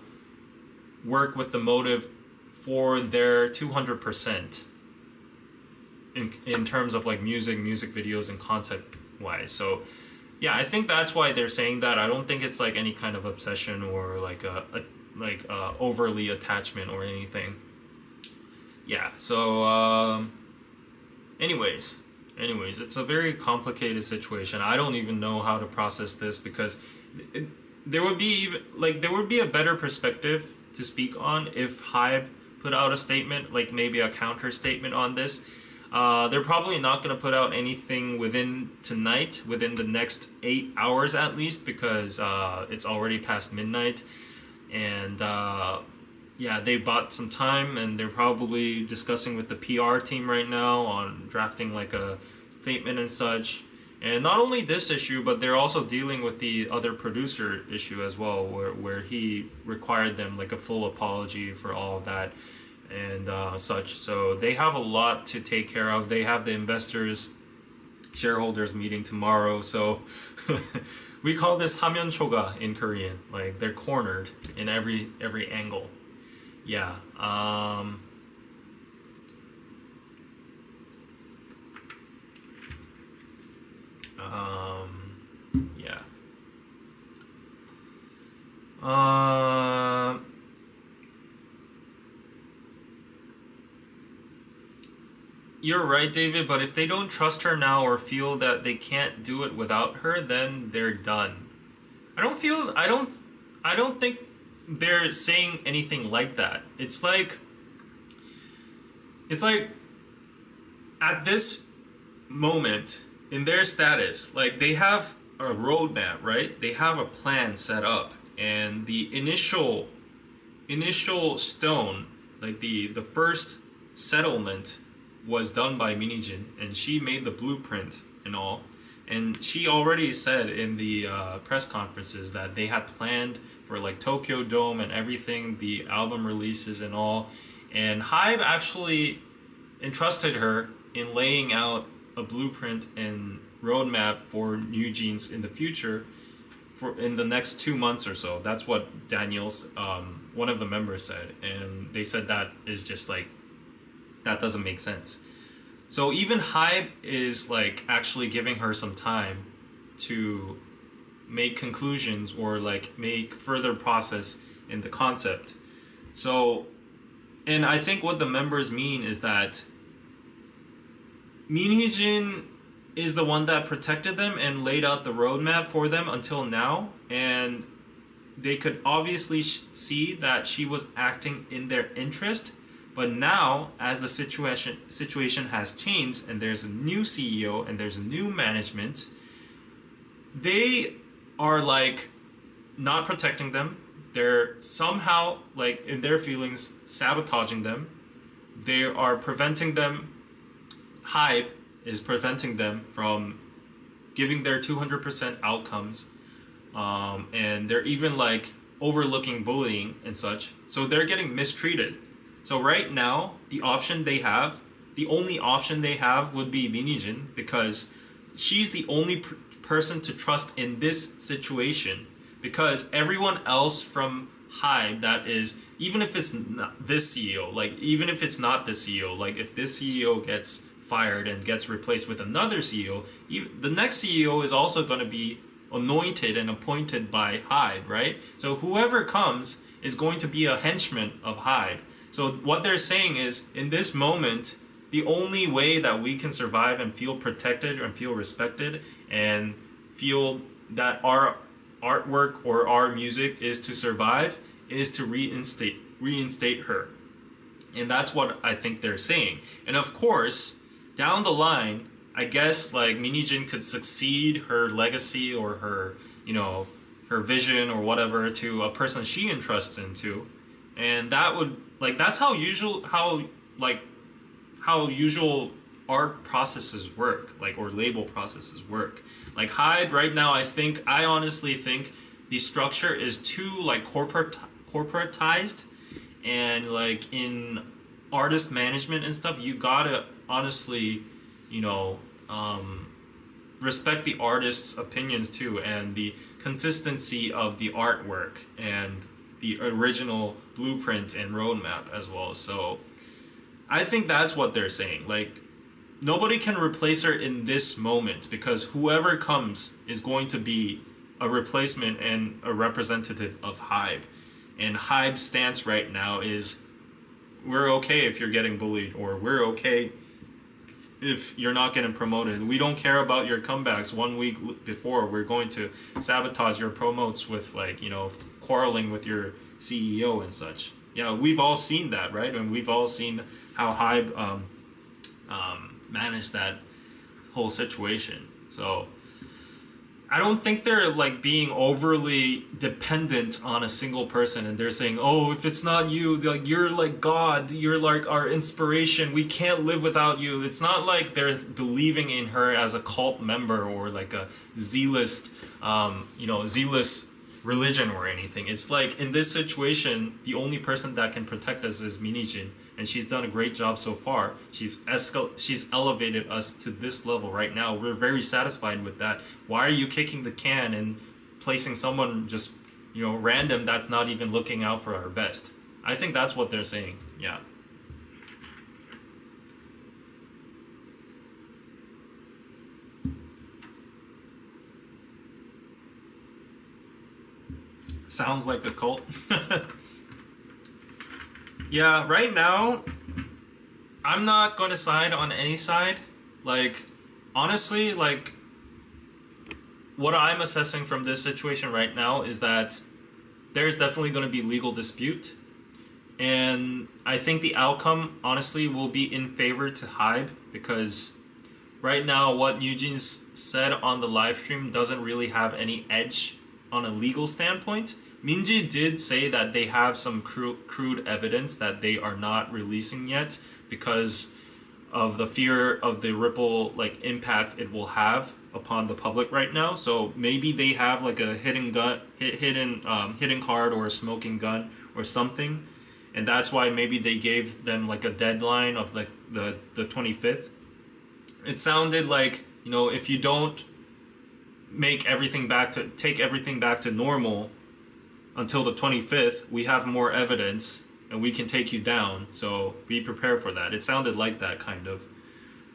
S1: work with the motive for their 200% in terms of like music videos and concept wise. So yeah, I think that's why they're saying that. I don't think it's like any kind of obsession or like a overly attachment or anything. Yeah, so anyways, it's a very complicated situation. I don't even know how to process this, because there would be a better perspective to speak on if HYBE put out a statement, like maybe a counter statement on this. They're probably not going to put out anything within the next 8 hours at least, because it's already past midnight, and yeah, they bought some time, and they're probably discussing with the PR team right now on drafting like a statement and such. And not only this issue, but they're also dealing with the other producer issue as well, where he required them like a full apology for all of that and such. So they have a lot to take care of. They have the shareholders meeting tomorrow. So we call this 하면 초가 in Korean. Like they're cornered in every angle. Yeah. Yeah. You're right, David, but if they don't trust her now or feel that they can't do it without her, then they're done. I don't think they're saying anything like that. It's like at this moment in their status, like they have a roadmap, right? They have a plan set up, and the initial stone, like the first settlement was done by Min Hee-jin, and she made the blueprint and all. And she already said in the press conferences that they had planned for like Tokyo Dome and everything, the album releases and all. And HYBE actually entrusted her in laying out a blueprint and roadmap for NewJeans in the future, for in the next 2 months or so. That's what Daniel's one of the members said, and they said that is just like, that doesn't make sense. So even HYBE is like actually giving her some time to make conclusions or like make further process in the concept. So, and I think what the members mean is that Min Hee-jin is the one that protected them and laid out the roadmap for them until now, and they could obviously see that she was acting in their interest. But now, as the situation has changed, and there's a new CEO and there's a new management, they are like not protecting them. They're somehow, like in their feelings, sabotaging them. They are preventing them. HYBE is preventing them from giving their 200% outcomes, and they're even like overlooking bullying and such. So they're getting mistreated. So right now, the only option they have would be Min Hee-jin, because she's the only person to trust in this situation, because everyone else from HYBE, that is, even if it's not this CEO, like even if it's not the CEO, like if this CEO gets fired and gets replaced with another CEO, the next CEO is also going to be anointed and appointed by HYBE, right? So whoever comes is going to be a henchman of HYBE. So what they're saying is, in this moment, the only way that we can survive and feel protected and feel respected and feel that our artwork or our music is to survive is to reinstate her. And that's what I think they're saying. And of course, down the line, I guess like Min Hee-jin could succeed her legacy or her, her vision or whatever to a person she entrusts into. And that would, like, that's how usual art processes work, like, or label processes work. Like HYBE right now, I honestly think the structure is too like corporatized, and like in artist management and stuff, you gotta honestly, respect the artist's opinions too, and the consistency of the artwork and the original blueprint and roadmap as well. So I think that's what they're saying. Like, nobody can replace her in this moment, because whoever comes is going to be a replacement and a representative of HYBE. And HYBE's stance right now is, we're okay if you're getting bullied, or we're okay if you're not getting promoted. We don't care about your comebacks 1 week before. We're going to sabotage your promotes with, like, you know, quarreling with your CEO and such. Yeah, we've all seen that, right? And we've all seen how HYBE managed that whole situation. So I don't think they're like being overly dependent on a single person, and they're saying, oh, if it's not you, like, you're like God, you're like our inspiration, we can't live without you. It's not like they're believing in her as a cult member or like a zealous zealous religion or anything. It's like, in this situation, the only person that can protect us is Min Hee-jin, and she's done a great job so far. She's elevated us to this level right now. We're very satisfied with that. Why are you kicking the can and placing someone just, you know, random that's not even looking out for our best? I think that's what they're saying. Yeah. Sounds like a cult. Yeah, right now, I'm not going to side on any side. Like, honestly, like, what I'm assessing from this situation right now is that there's definitely going to be legal dispute. And I think the outcome, honestly, will be in favor to HYBE, because right now what NewJeans said on the live stream doesn't really have any edge on a legal standpoint. Minji did say that they have some crude evidence that they are not releasing yet because of the fear of the ripple like impact it will have upon the public right now. So maybe they have like a hidden card or a smoking gun or something, and that's why maybe they gave them like a deadline of like the 25th. It sounded like, you know, if you don't take everything back to normal until the 25th, we have more evidence and we can take you down. So be prepared for that. It sounded like that, kind of.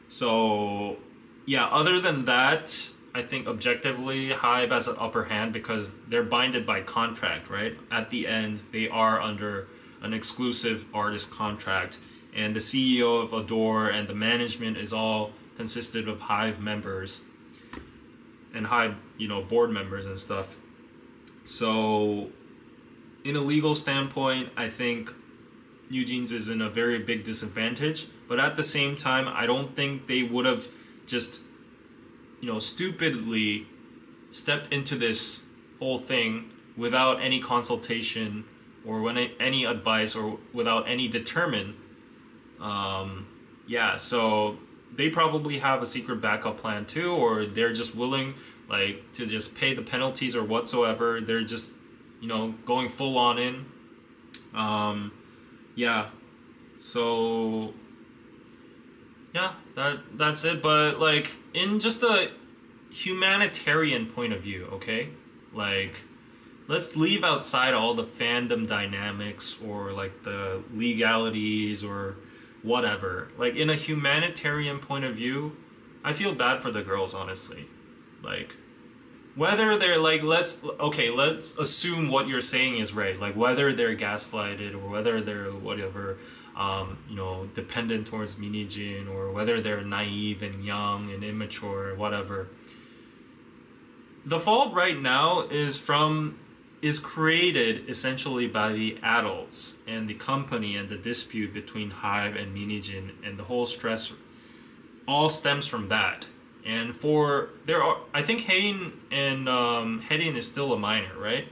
S1: So yeah, other than that, I think objectively HYBE has an upper hand because they're binded by contract, right? At the end, they are under an exclusive artist contract, and the CEO of Adore and the management is all consisted of HYBE members and HYBE, you know, board members and stuff. So in a legal standpoint, I think NewJeans is in a very big disadvantage, but at the same time, I don't think they would have just, you know, stupidly stepped into this whole thing without any consultation or any advice or without any determine. Yeah, so they probably have a secret backup plan too, or they're just willing like to just pay the penalties or whatsoever. They're just, you know, going full on in. Yeah, so yeah, that's it. But like, in just a humanitarian point of view, okay, like, let's leave outside all the fandom dynamics or like the legalities or whatever. Like, in a humanitarian point of view, I feel bad for the girls, honestly. Like, whether they're like, let's assume what you're saying is right. Like, whether they're gaslighted or whether they're whatever, you know, dependent towards Min Hee-jin, or whether they're naive and young and immature or whatever. The fault right now is created essentially by the adults and the company, and the dispute between HYBE and Min Hee-jin, and the whole stress all stems from that. And I think Hain and Haerin is still a minor, right?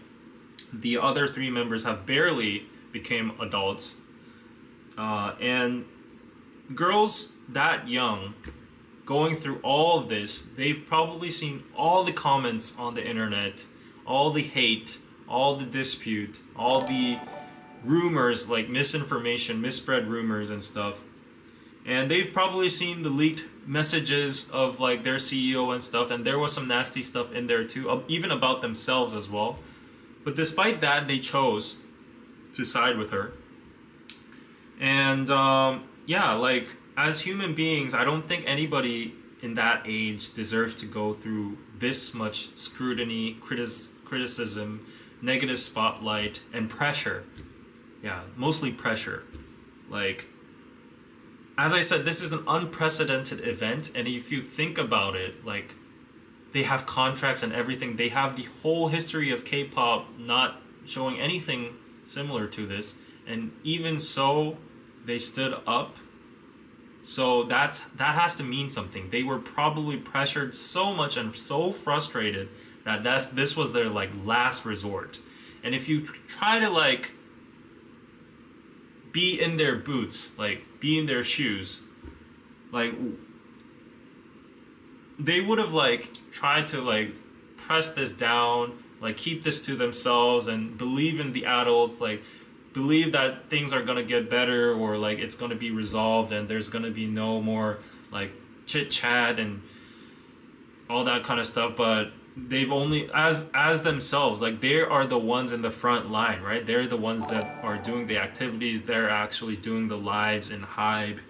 S1: The other three members have barely became adults, and girls that young going through all of this, they've probably seen all the comments on the internet, all the hate, all the dispute, all the rumors, like misinformation, misspread rumors and stuff. And they've probably seen the leaked messages of like their CEO and stuff, and there was some nasty stuff in there too, even about themselves as well. But despite that, they chose to side with her. And yeah, like as human beings, I don't think anybody in that age deserves to go through this much scrutiny, criticism, negative spotlight, and pressure. Yeah, mostly pressure. Like, as I said, this is an unprecedented event, and if you think about it, like, they have contracts and everything. They have the whole history of K-pop not showing anything similar to this, and even so, they stood up. So that has to mean something. They were probably pressured so much and so frustrated that this was their like last resort. And if you try to like be in their boots, like be in their shoes, like they would have like tried to like press this down, like keep this to themselves and believe in the adults, like believe that things are gonna get better or like it's gonna be resolved and there's gonna be no more like chit chat and all that kind of stuff. But they've only as themselves, like they are the ones in the front line, right? They're the ones that are doing the activities. They're actually doing the lives in HYBE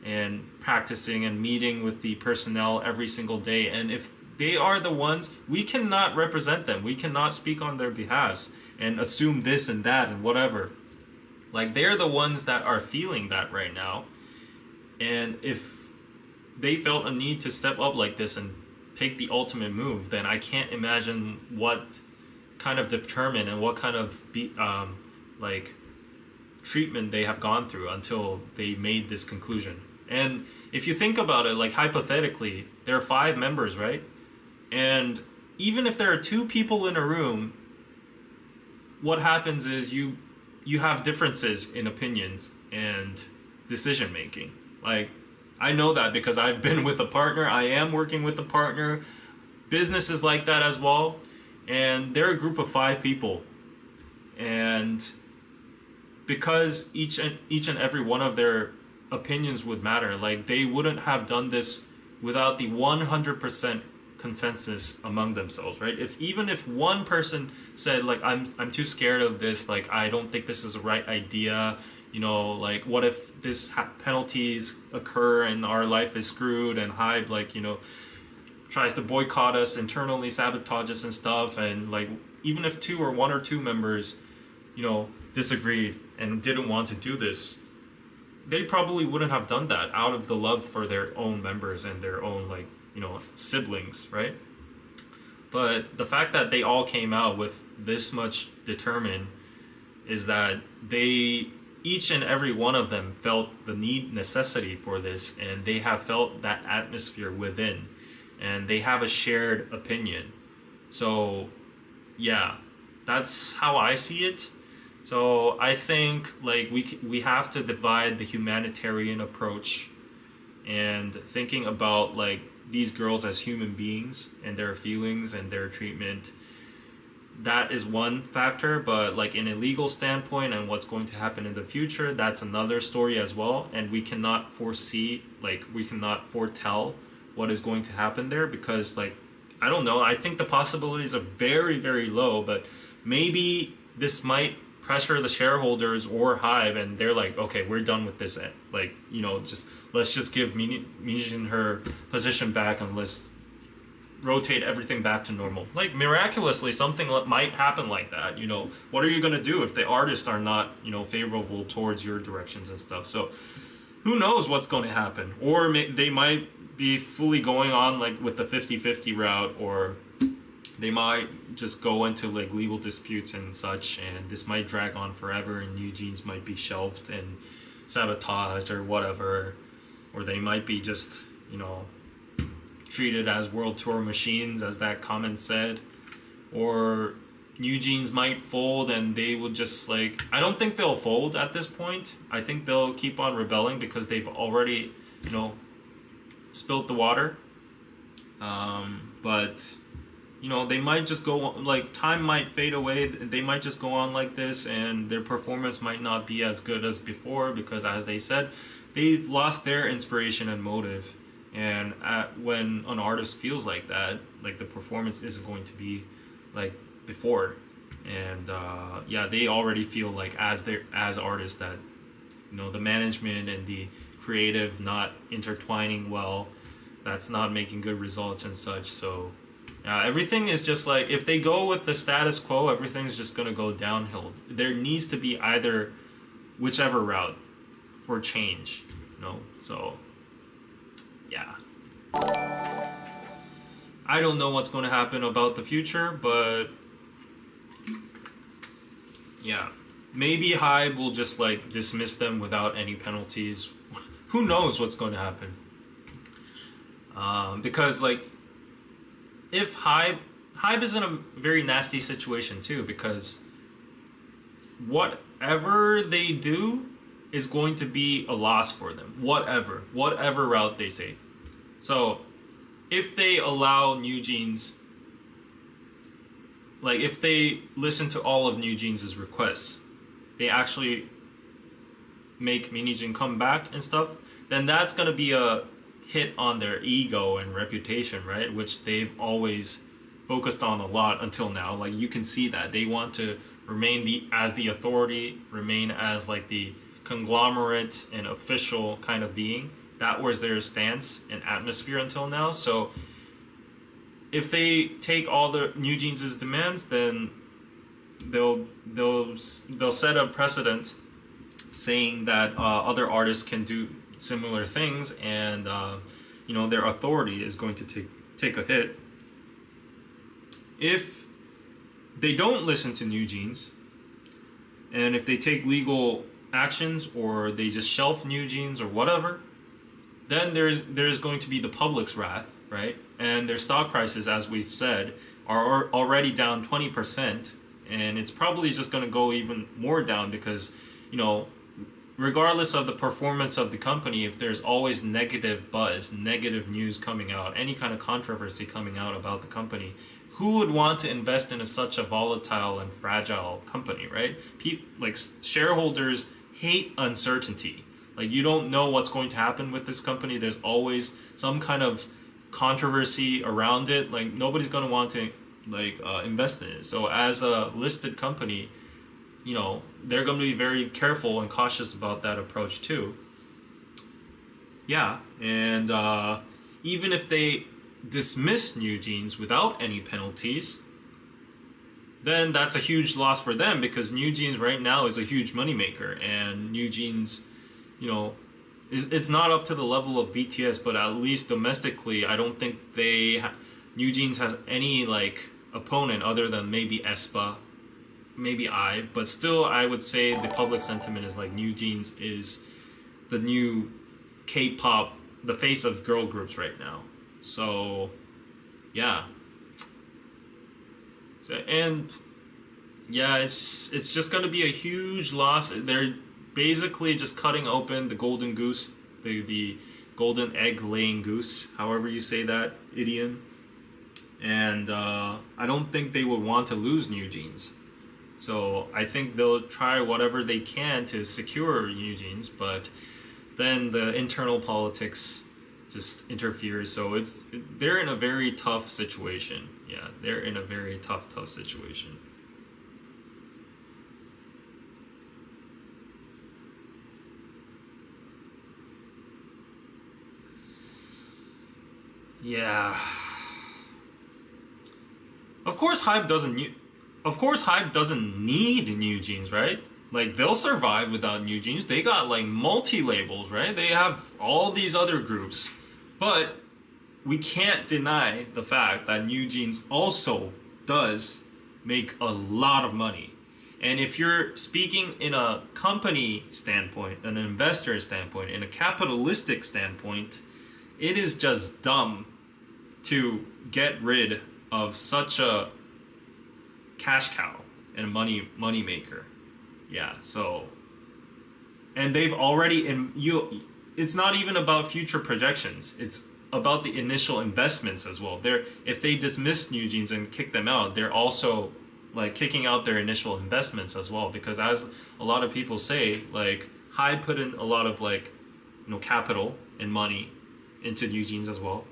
S1: and practicing and meeting with the personnel every single day. And if they are the ones, we cannot represent them. We cannot speak on their behalves and assume this and that and whatever. Like they're the ones that are feeling that right now. And if they felt a need to step up like this and take the ultimate move, then I can't imagine what kind of determined and what kind of like treatment they have gone through until they made this conclusion. And if you think about it, like hypothetically, there are 5 members, right? And even if there are 2 people in a room, what happens is you have differences in opinions and decision making. Like, I know that because I've been with a partner. I am working with a partner. Business is like that as well. And they're a group of 5 people. And because each and every one of their opinions would matter, like they wouldn't have done this without the 100% consensus among themselves, right? Even if one person said like I'm too scared of this, like I don't think this is the right idea, you know, like what if this penalties occur and our life is screwed, and HYBE like, you know, tries to boycott us internally, sabotage us and stuff, and like even if 1 or 2 members, you know, disagreed and didn't want to do this, they probably wouldn't have done that out of the love for their own members and their own like, you know, siblings, right? But the fact that they all came out with this much determined is that they, each and every one of them, felt the necessity for this, and they have felt that atmosphere within, and they have a shared opinion. So yeah, that's how I see it. So I think like we have to divide the humanitarian approach and thinking about like these girls as human beings and their feelings and their treatment. That is one factor, but like in a legal standpoint and what's going to happen in the future, that's another story as well. And we cannot foresee, like we cannot foretell what is going to happen there, because like, I don't know, I think the possibilities are very, very low, but maybe this might pressure the shareholders or HYBE, and they're like, okay, we're done with this. Like, you know, let's just give Min Hee-jin her position back and let's rotate everything back to normal. Like miraculously, something might happen like that. You know, what are you gonna do if the artists are not, you know, favorable towards your directions and stuff? So who knows what's going to happen? Or they might be fully going on like with the 50-50 route, or they might just go into like legal disputes and such, and this might drag on forever, and NewJeans might be shelved and sabotaged or whatever, or they might be just, you know, treated as world tour machines, as that comment said, or NewJeans might fold and they would just like, I don't think they'll fold at this point. I think they'll keep on rebelling because they've already, you know, spilled the water. But you know, they might just go on, like time might fade away. They might just go on like this, and their performance might not be as good as before because, as they said, they've lost their inspiration and motive. And when an artist feels like that, like the performance isn't going to be like before. And yeah, they already feel like as artists that, you know, the management and the creative not intertwining well, that's not making good results and such. So everything is just like, if they go with the status quo, everything's just gonna go downhill. There needs to be either whichever route for change, you know. So yeah, I don't know what's going to happen about the future, but yeah, maybe HYBE will just like dismiss them without any penalties. Who knows what's going to happen? Because like, if HYBE is in a very nasty situation too, because whatever they do is going to be a loss for them. Whatever route they say. So if they allow NewJeans, like if they listen to all of NewJeans' requests, they actually make Min Hee-jin come back and stuff, then that's gonna be a hit on their ego and reputation, right? Which they've always focused on a lot until now. Like you can see that they want to remain as the authority, remain as like the conglomerate and official kind of being. That was their stance and atmosphere until now. So if they take all the NewJeans' demands, then they'll set a precedent saying that other artists can do similar things, and you know, their authority is going to take a hit. If they don't listen to NewJeans, and if they take legal actions or they just shelf NewJeans or whatever, then there's going to be the public's wrath, right? And their stock prices, as we've said, are already down 20%, and it's probably just going to go even more down because, you know, regardless of the performance of the company, if there's always negative buzz, negative news coming out, any kind of controversy coming out about the company, who would want to invest in such a volatile and fragile company, right? Like shareholders hate uncertainty. Like you don't know what's going to happen with this company. There's always some kind of controversy around it. Like nobody's going to want to like invest in it. So as a listed company, you know, they're going to be very careful and cautious about that approach too. Yeah, and even if they dismiss NewJeans without any penalties, then that's a huge loss for them because NewJeans right now is a huge moneymaker, and NewJeans, you know, it's not up to the level of BTS, but at least domestically, I don't think NewJeans has any like opponent other than maybe aespa, maybe IVE, but still I would say the public sentiment is like NewJeans is the new K-pop, the face of girl groups right now. So yeah. So, and yeah, it's just going to be a huge loss. They're basically just cutting open the golden goose, the golden egg laying goose, however you say that idiom. And I don't think they would want to lose NewJeans. So I think they'll try whatever they can to secure NewJeans, but then the internal politics just interferes. So they're in a very tough situation. Yeah, they're in a very tough situation. Yeah. Of course, HYBE doesn't need NewJeans, right? Like they'll survive without NewJeans. They got like multi-labels, right? They have all these other groups, but we can't deny the fact that NewJeans also does make a lot of money. And if you're speaking in a company standpoint, an investor standpoint, in a capitalistic standpoint, it is just dumb to get rid of such a cash cow and a money maker. Yeah, so, and they've already it's not even about future projections. It's about the initial investments as well. If they dismiss NewJeans and kick them out, they're also like kicking out their initial investments as well, because as a lot of people say, like HYBE put in a lot of like, you know, capital and money into NewJeans as well.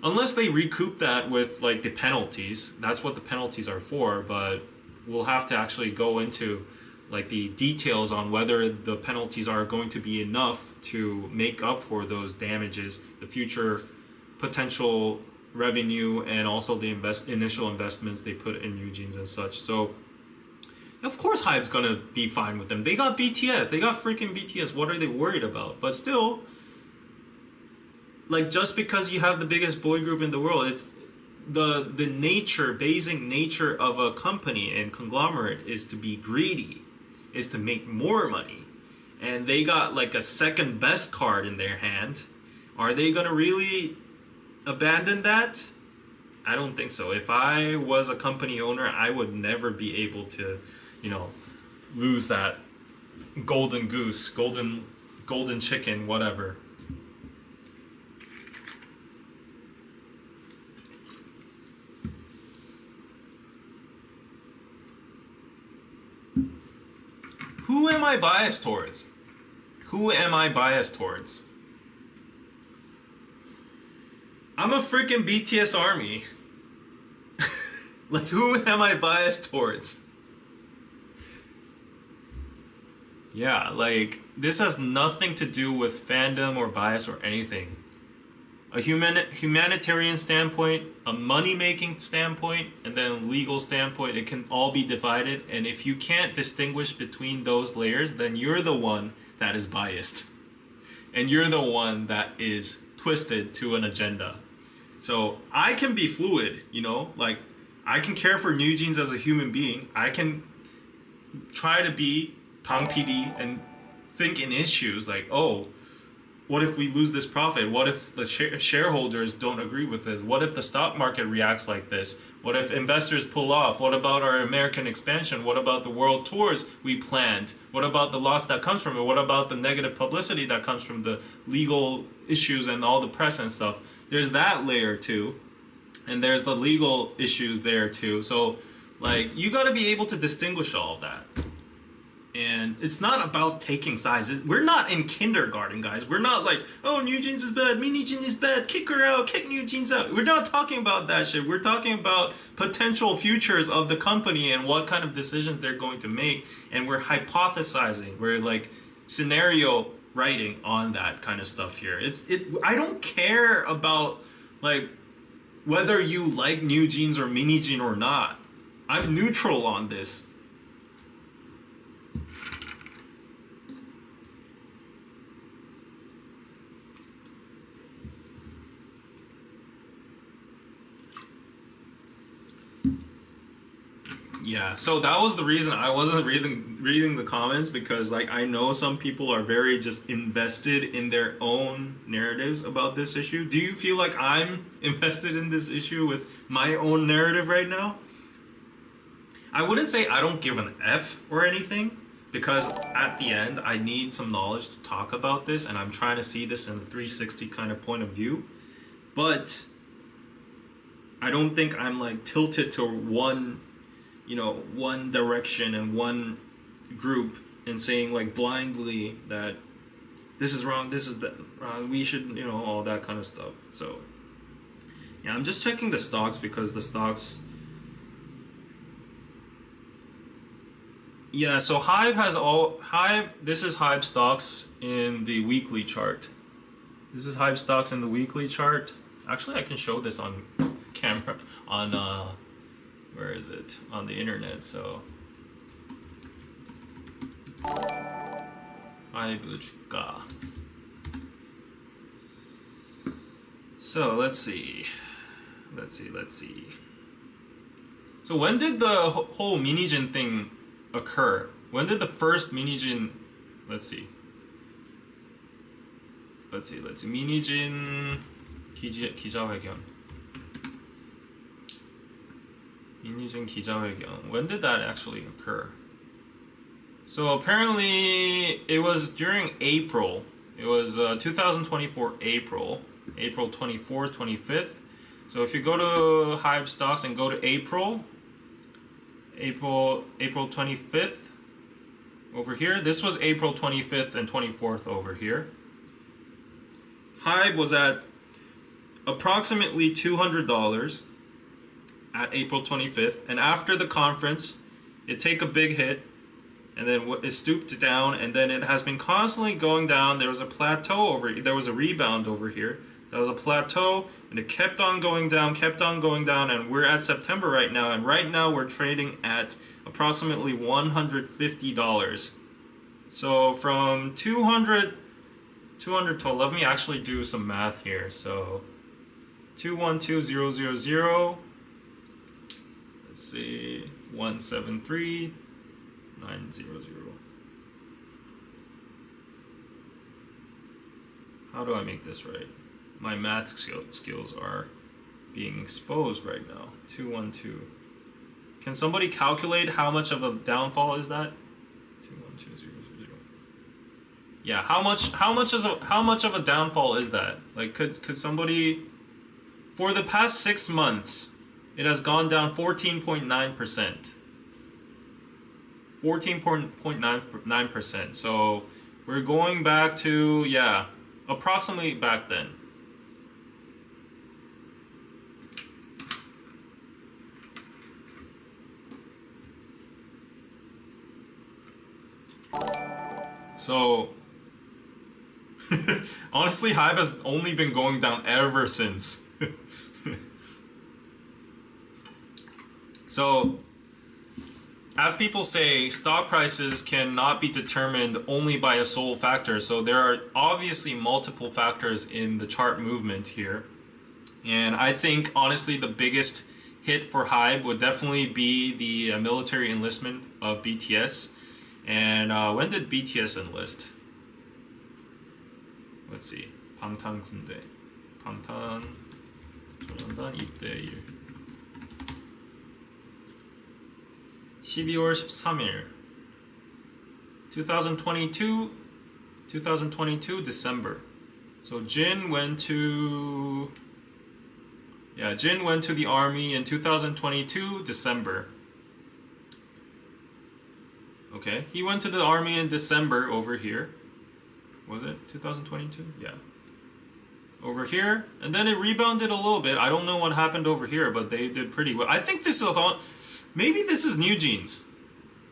S1: Unless they recoup that with like the penalties, that's what the penalties are for, but we'll have to actually go into like the details on whether the penalties are going to be enough to make up for those damages, the future potential revenue, and also the initial investments they put in NewJeans and such. So of course HYBE's gonna be fine with them. They got BTS, they got freaking BTS. What are they worried about? But still, like, just because you have the biggest boy group in the world, it's the basic nature of a company and conglomerate is to be greedy, is to make more money. And they got like a second best card in their hand. Are they gonna really abandon that? I don't think so. If I was a company owner, I would never be able to, you know, lose that golden goose, golden chicken, whatever. Who am I biased towards? Who am I biased towards? I'm a freaking BTS army. Like, who am I biased towards? Yeah, like, this has nothing to do with fandom or bias or anything. A humanitarian standpoint, a money-making standpoint, and then a legal standpoint, it can all be divided. And if you can't distinguish between those layers, then you're the one that is biased. And you're the one that is twisted to an agenda. So I can be fluid, you know, like I can care for NewJeans as a human being. I can try to be Pang PD and think in issues like, oh, what if we lose this profit? What if the shareholders don't agree with this? What if the stock market reacts like this? What if investors pull off? What about our American expansion? What about the world tours we planned? What about the loss that comes from it? What about the negative publicity that comes from the legal issues and all the press and stuff? There's that layer too. And there's the legal issues there too. So, like, you got to be able to distinguish all of that. And it's not about taking sides. We're not in kindergarten, guys. We're not like, oh, NewJeans is bad, Min Hee-jin is bad, kick her out, kick NewJeans out. We're not talking about that shit. We're talking about potential futures of the company and what kind of decisions they're going to make. And we're hypothesizing. We're like scenario writing on that kind of stuff here. I don't care about like whether you like NewJeans or Min Hee-jin or not. I'm neutral on this. Yeah, so that was the reason I wasn't reading the comments, because like I know some people are very just invested in their own narratives about this issue. Do you feel like I'm invested in this issue with my own narrative right now? I wouldn't say I don't give an F or anything, because at the end I need some knowledge to talk about this, and I'm trying to see this in a 360 kind of point of view. But I don't think I'm like tilted to one direction and one group and saying like blindly that this is wrong, this is wrong, we should, all that kind of stuff. So yeah, I'm just checking the stocks because the stocks. Yeah, so HYBE, this is HYBE stocks in the weekly chart. This is HYBE stocks in the weekly chart. Actually, I can show this on camera on where is it? On the internet, so. HYBE 주가. So let's see. So when did the whole Min Hee-jin thing occur? When did the first Min Hee-jin, let's see. Min Hee-jin 기자회견. Min Hee-jin 기자회견. When did that actually occur? So apparently it was during April. It was 2024 April. April 24th, 25th. So if you go to HYBE stocks and go to April 25th over here. This was April 25th and 24th over here. HYBE was at approximately $200 at April 25th, and after the conference it take a big hit and then it stooped down, and then it has been constantly going down. There was a plateau over here. There was a rebound over here. There was a plateau, and it kept on going down, and we're at September right now, and right now we're trading at approximately $150. So from 200 to, let me actually do some math here. So 212000, let's see, 173900. How do I make this right? My math skills are being exposed right now. 212. Can somebody calculate how much of a downfall is that? 212000. Yeah, how much of a downfall is that? Like, could somebody, for the past 6 months, it has gone down 14.9%. 14.9%. So we're going back to, yeah, approximately back then. So honestly, HYBE has only been going down ever since. So, as people say, stock prices cannot be determined only by a sole factor. So there are obviously multiple factors in the chart movement here. And I think, honestly, the biggest hit for HYBE would definitely be the military enlistment of BTS. And when did BTS enlist? Let's see. 방탄 군대. 방탄 소년단 입대일. 12월 13일. 2022 December. So Jin went to the army in 2022 December. Okay, he went to the army in December over here. Was it 2022? Yeah. Over here, and then it rebounded a little bit. I don't know what happened over here, but they did pretty well. I think this is maybe this is NewJeans.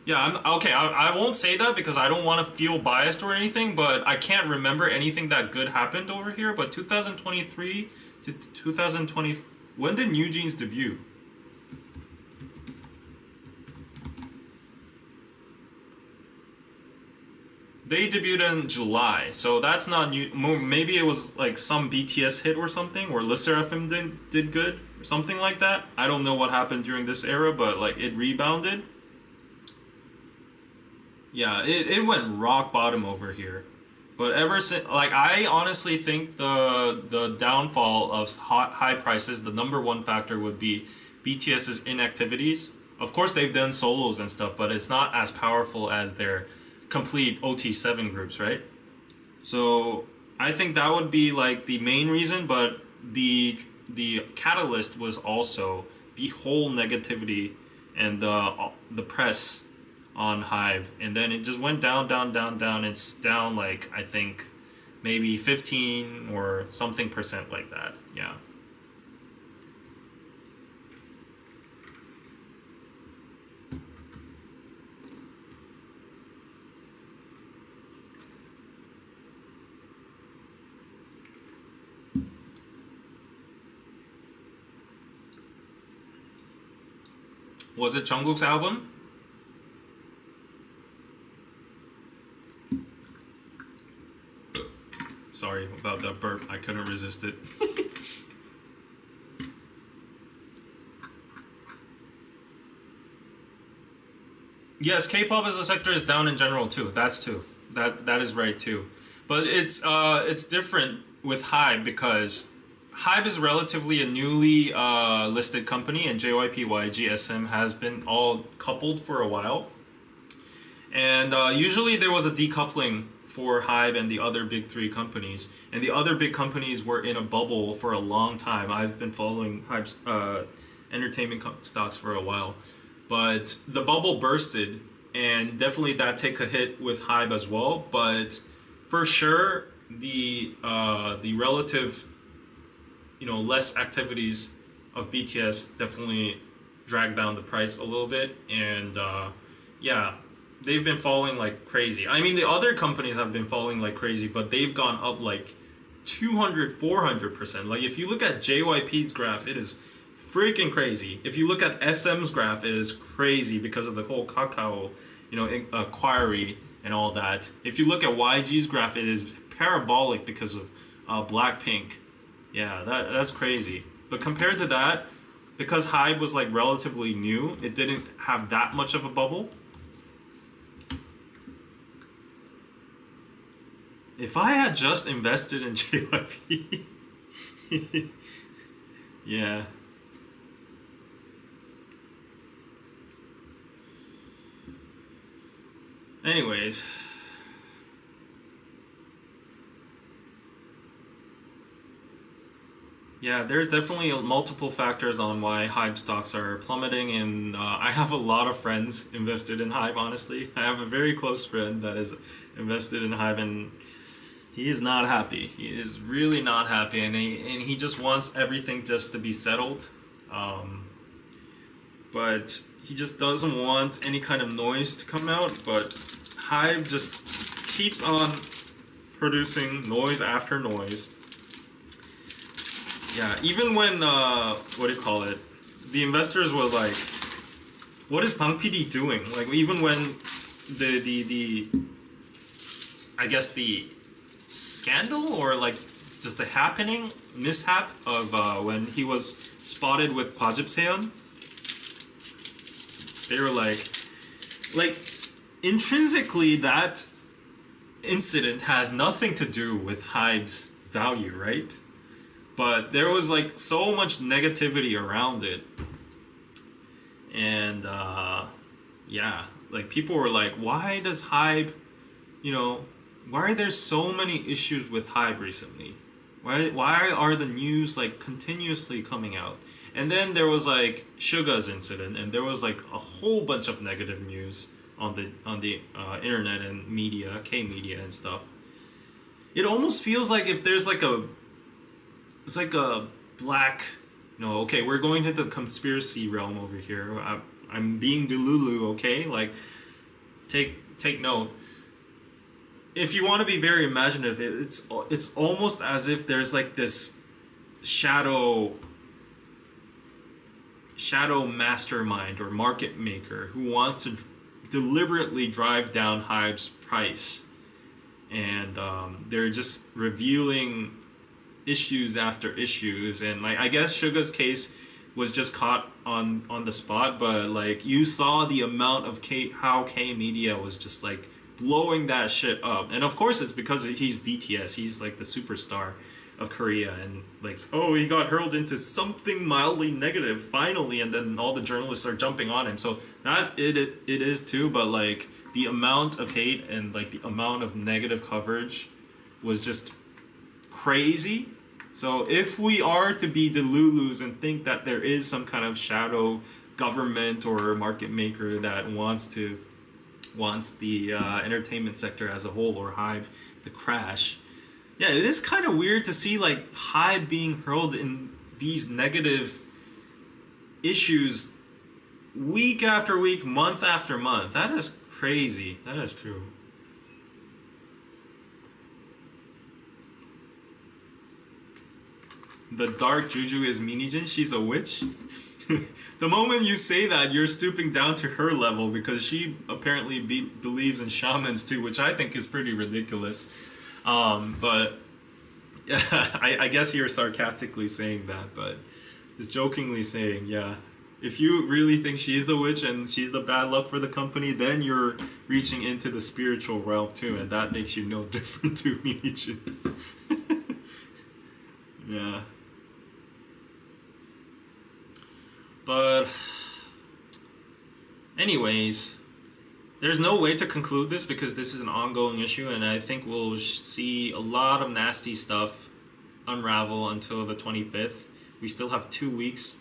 S1: Yeah, I won't say that because I don't want to feel biased or anything, but I can't remember anything that good happened over here. But 2023 to 2020, when did NewJeans debut? They debuted in July, so that's not new. Maybe it was like some BTS hit or something, or Le Sserafim did good, or something like that. I don't know what happened during this era, but like it rebounded. Yeah, it went rock bottom over here. But ever since, like, I honestly think the downfall of high prices, the number one factor would be BTS's inactivities. Of course, they've done solos and stuff, but it's not as powerful as their complete OT7 groups, right? So I think that would be like the main reason, but the catalyst was also the whole negativity and the press on HYBE, and then it just went down. It's down like, I think maybe 15 or something percent like that. Yeah. Was it Jungkook's album? Sorry about that burp. I couldn't resist it. Yes, K-pop as a sector is down in general too. That's too. That is right too. But it's different with HYBE because HYBE is relatively a newly listed company, and JYP, YG, SM has been all coupled for a while. And usually there was a decoupling for HYBE and the other big three companies. And the other big companies were in a bubble for a long time. I've been following HYBE's entertainment stocks for a while. But the bubble bursted, and definitely that take a hit with HYBE as well. But for sure, the relative, less activities of BTS definitely dragged down the price a little bit. And yeah, they've been falling like crazy. I mean, the other companies have been falling like crazy, but they've gone up like 200, 400%. Like if you look at JYP's graph, it is freaking crazy. If you look at SM's graph, it is crazy because of the whole Kakao, inquiry and all that. If you look at YG's graph, it is parabolic because of Blackpink. Yeah, that's crazy. But compared to that, because HYBE was like relatively new, it didn't have that much of a bubble. If I had just invested in JYP, yeah. Anyways, yeah, there's definitely multiple factors on why HYBE stocks are plummeting, and I have a lot of friends invested in HYBE, honestly. I have a very close friend that is invested in HYBE, and he is not happy. He is really not happy, and he just wants everything just to be settled. But he just doesn't want any kind of noise to come out, but HYBE just keeps on producing noise after noise. Yeah, even when, the investors were like, what is Bang PD doing? Like, even when the scandal or like just the mishap of when he was spotted with Kwajip Seon, they were like intrinsically that incident has nothing to do with HYBE's value, right? But there was like so much negativity around it, and yeah, like people were like, why does HYBE, why are there so many issues with HYBE recently? Why are the news like continuously coming out? And then there was like Suga's incident, and there was like a whole bunch of negative news on the internet and media, K-media and stuff. It almost feels like if there's like it's like a black, okay, we're going to the conspiracy realm over here. I'm being Delulu, okay? Like, take note. If you want to be very imaginative, it's almost as if there's like this shadow mastermind or market maker who wants to deliberately drive down HYBE's price, and they're just revealing issues after issues. And like, I guess Suga's case was just caught on the spot, but like you saw the amount of how K media was just like blowing that shit up. And of course it's because he's BTS, he's like the superstar of Korea, and like, oh, he got hurled into something mildly negative finally, and then all the journalists are jumping on him. So that it is too, but like the amount of hate and like the amount of negative coverage was just crazy. So if we are to be Delulus and think that there is some kind of shadow government or market maker that wants the entertainment sector as a whole, or HYBE to crash, yeah, it is kind of weird to see like HYBE being hurled in these negative issues week after week, month after month. That is crazy. That is true. The dark juju is Min Hee-jin. She's a witch. The moment you say that, you're stooping down to her level, because she apparently believes in shamans too, which I think is pretty ridiculous. But yeah, I guess you're sarcastically saying that, but just jokingly saying, yeah, if you really think she's the witch and she's the bad luck for the company, then you're reaching into the spiritual realm too, and that makes you no different to Min Hee-jin. Yeah. But anyways, there's no way to conclude this because this is an ongoing issue, and I think we'll see a lot of nasty stuff unravel until the 25th. We still have 2 weeks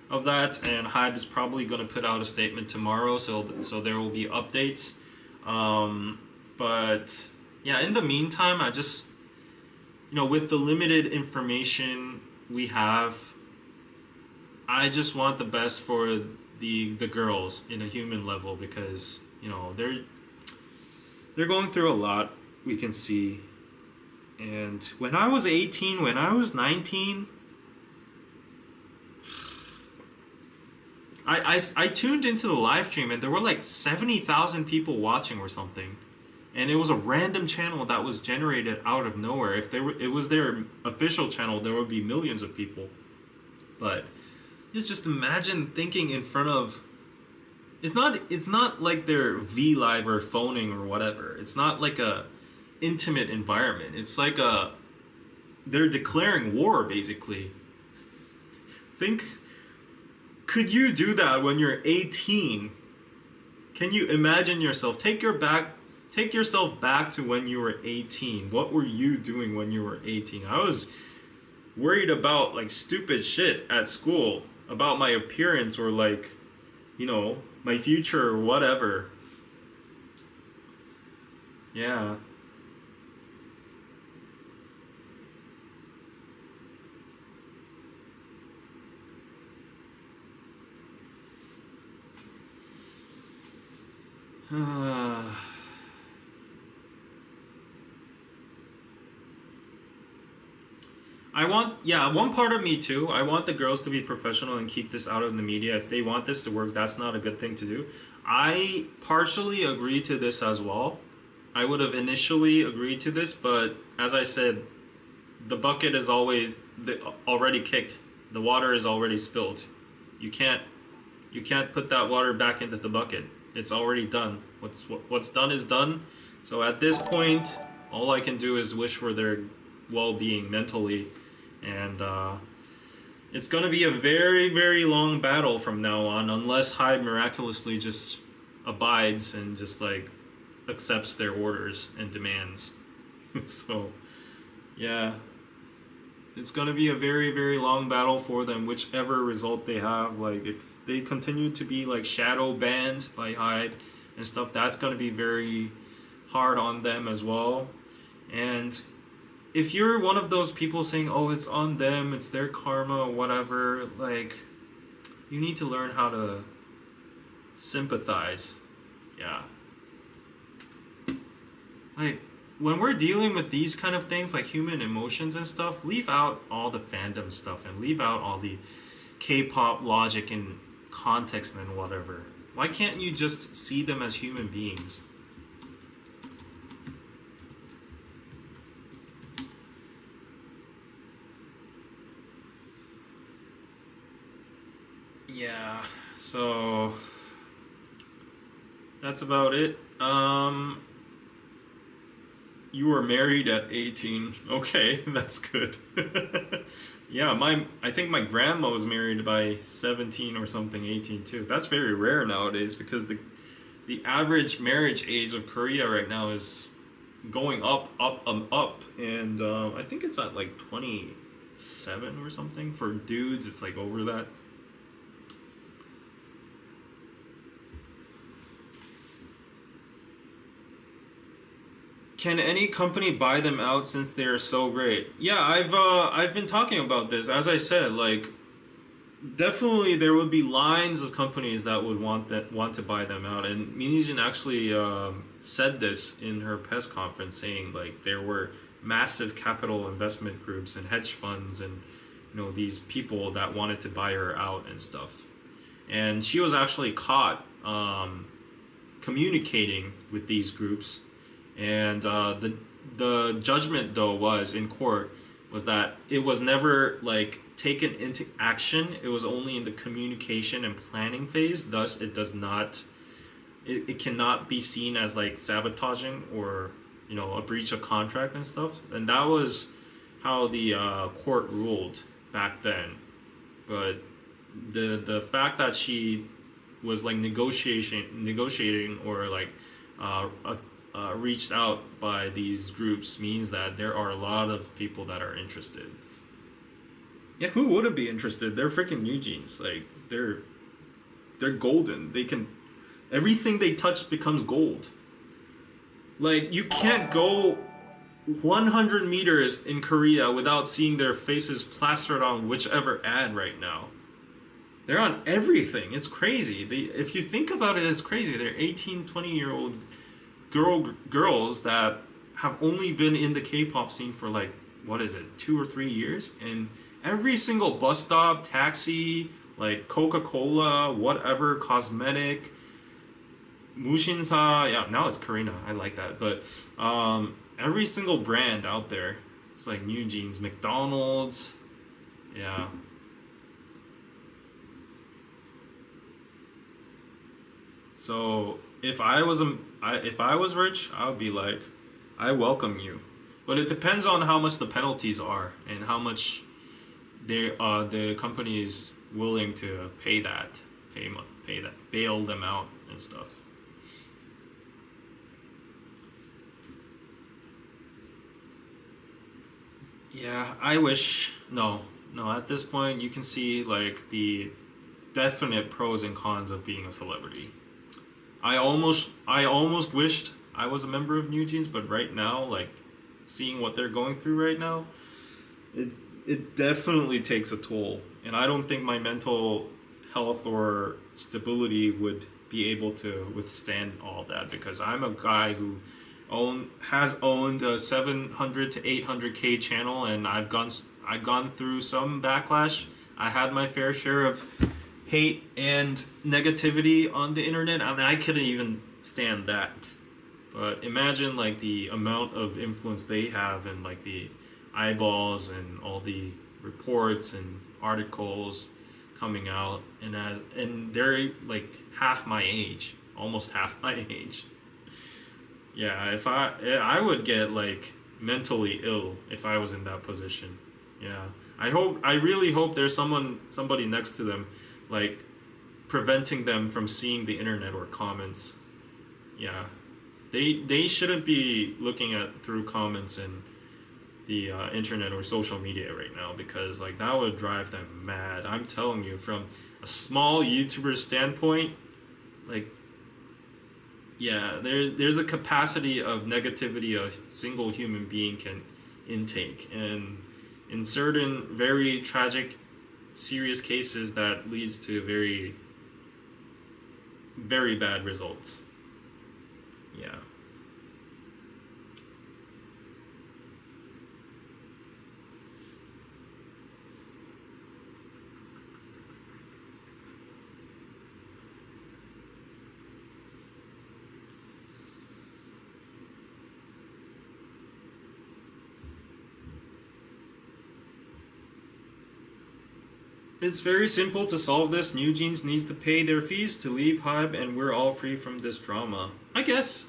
S1: of that, and HYBE is probably going to put out a statement tomorrow, so there will be updates. But yeah, in the meantime, I just, with the limited information we have, I just want the best for the girls in a human level, because they're going through a lot, we can see. And when I was 18, when I was 19, I tuned into the live stream and there were like 70,000 people watching or something. And it was a random channel that was generated out of nowhere. If it was their official channel, there would be millions of people. But just imagine thinking in front of, it's not like they're V Live or phoning or whatever. It's not like a intimate environment. It's like they're declaring war, basically. Could you do that when you're 18? Can you imagine yourself? Take yourself back to when you were 18. What were you doing when you were 18? I was worried about like stupid shit at school, about my appearance or like, my future or whatever. Yeah. One part of me too, I want the girls to be professional and keep this out of the media. If they want this to work, that's not a good thing to do. I partially agree to this as well. I would have initially agreed to this, but as I said, the bucket is already kicked. The water is already spilled. You can't put that water back into the bucket. It's already done. What's done is done. So at this point, all I can do is wish for their well-being mentally, and it's gonna be a very, very long battle from now on, unless HYBE miraculously just abides and just like accepts their orders and demands. So yeah, it's gonna be a very, very long battle for them, whichever result they have. Like if they continue to be like shadow banned by HYBE and stuff, that's gonna be very hard on them as well. And if you're one of those people saying, oh, it's on them, it's their karma, whatever, like, you need to learn how to sympathize. Yeah. Like, when we're dealing with these kind of things, like human emotions and stuff, leave out all the fandom stuff and leave out all the K-pop logic and context and whatever. Why can't you just see them as human beings? Yeah, so that's about it. You were married at 18. Okay, that's good. Yeah, I think my grandma was married by 17 or something, 18 too. That's very rare nowadays because the average marriage age of Korea right now is going up, and I think it's at like 27 or something. For dudes, it's like over that. Can any company buy them out since they are so great? Yeah, I've been talking about this. As I said, like, definitely there would be lines of companies that would want to buy them out. And Min Hee-jin actually said this in her press conference, saying like there were massive capital investment groups and hedge funds and these people that wanted to buy her out and stuff. And she was actually caught communicating with these groups. And the judgment though was in court was that it was never like taken into action. It was only in the communication and planning phase. Thus, it cannot be seen as like sabotaging or a breach of contract and stuff. And that was how the court ruled back then. But the fact that she was like negotiating or like reached out by these groups means that there are a lot of people that are interested. Yeah, who wouldn't be interested? They're freaking NewJeans. Like they're golden. They can, everything they touch becomes gold. Like you can't go 100 meters in Korea without seeing their faces plastered on whichever ad right now. They're on everything. It's crazy. If you think about it, it's crazy. They're 18, 20-year-old girls that have only been in the K-pop scene for like, what is it, 2 or 3 years? And every single bus stop, taxi, like Coca-Cola, whatever, cosmetic, Mushinsa, yeah, now it's Karina. I like that. But every single brand out there, it's like NewJeans, McDonald's, yeah. So if I was rich, I would be like, I welcome you. But it depends on how much the penalties are and how much the company is willing to pay that, bail them out and stuff. Yeah, I wish. No, at this point you can see like the definite pros and cons of being a celebrity. I almost wished I was a member of NewJeans, but right now, like seeing what they're going through right now, it definitely takes a toll, and I don't think my mental health or stability would be able to withstand all that, because I'm a guy who has owned a 700 to 800K channel, and I've gone through some backlash. I had my fair share of hate and negativity on the internet. I mean, I couldn't even stand that. But imagine like the amount of influence they have, and like the eyeballs and all the reports and articles coming out, and they're like half my age, almost half my age. Yeah, if I would get like mentally ill if I was in that position. Yeah, I really hope there's somebody next to them, like preventing them from seeing the internet or comments. Yeah, they shouldn't be looking at through comments and the internet or social media right now, because like that would drive them mad. I'm telling you, from a small YouTuber standpoint, like, yeah, there's a capacity of negativity a single human being can intake, and in certain very tragic, serious cases, that leads to very, very bad results. Yeah. It's very simple to solve this. NewJeans needs to pay their fees to leave HYBE, and we're all free from this drama. I guess.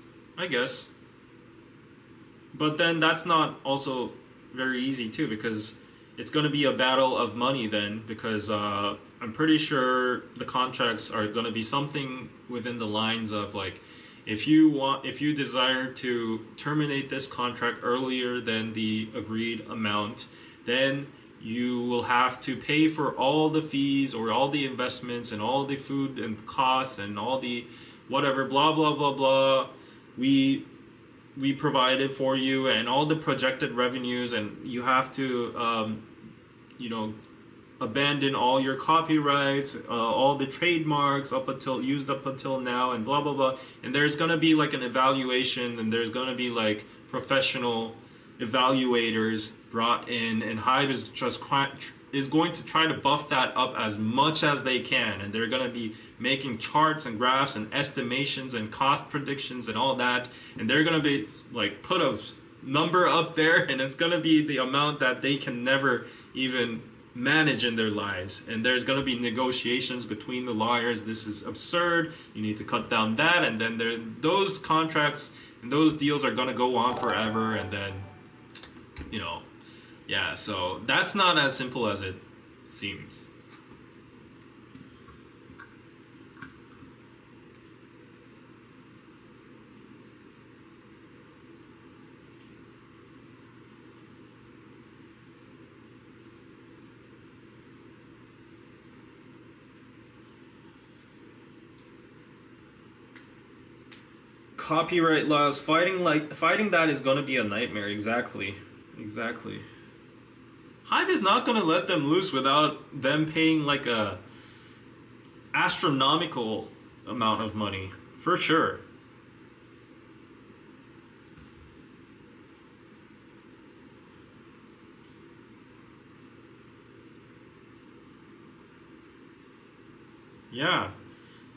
S1: But then that's not also very easy too, because it's going to be a battle of money then, because I'm pretty sure the contracts are going to be something within the lines of like, if you desire to terminate this contract earlier than the agreed amount, then you will have to pay for all the fees or all the investments and all the food and costs and all the whatever, blah blah blah blah, we provided for you, and all the projected revenues, and you have to abandon all your copyrights, all the trademarks used up until now, and blah blah blah. And there's gonna be like an evaluation, and there's gonna be like professional evaluators brought in, and HYBE is going to try to buff that up as much as they can, and they're going to be making charts and graphs and estimations and cost predictions and all that, and they're going to be like put a number up there, and it's going to be the amount that they can never even manage in their lives, and there's going to be negotiations between the lawyers. This is absurd, you need to cut down that, and then those contracts and those deals are going to go on forever, and then yeah, so that's not as simple as it seems. copyright laws, fighting that is gonna be a nightmare. Exactly. HYBE is not gonna let them loose without them paying like a astronomical amount of money, for sure. Yeah,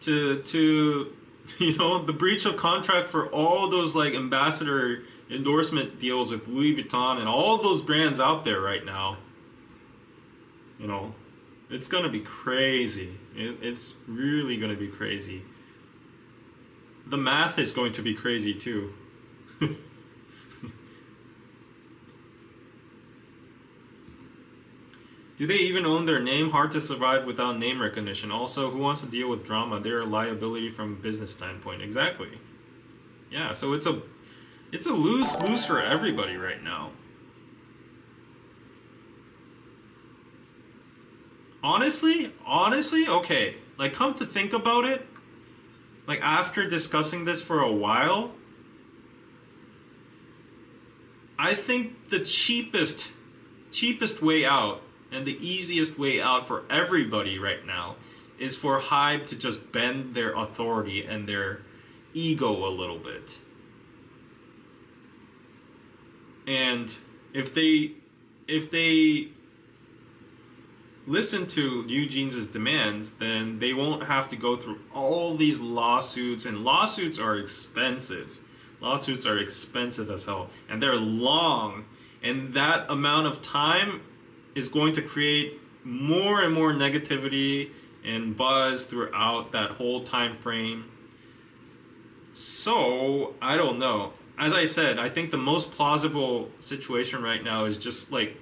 S1: to you know, the breach of contract for all those like ambassador endorsement deals with Louis Vuitton and all those brands out there right now. You know, it's gonna be crazy. It's really gonna be crazy. The math is going to be crazy too. Do they even own their name? Hard to survive without name recognition. Also, who wants to deal with drama? They're a liability from a business standpoint. Exactly. Yeah, so it's a lose-lose for everybody right now. Honestly, okay. Like, come to think about it, like after discussing this for a while, I think the cheapest way out and the easiest way out for everybody right now is for HYBE to just bend their authority and their ego a little bit. And if they listen to NewJeans' demands, then they won't have to go through all these lawsuits, and lawsuits are expensive. Lawsuits are expensive as hell, and they're long, and that amount of time is going to create more and more negativity and buzz throughout that whole time frame. So, I don't know. As I said, I think the most plausible situation right now is just like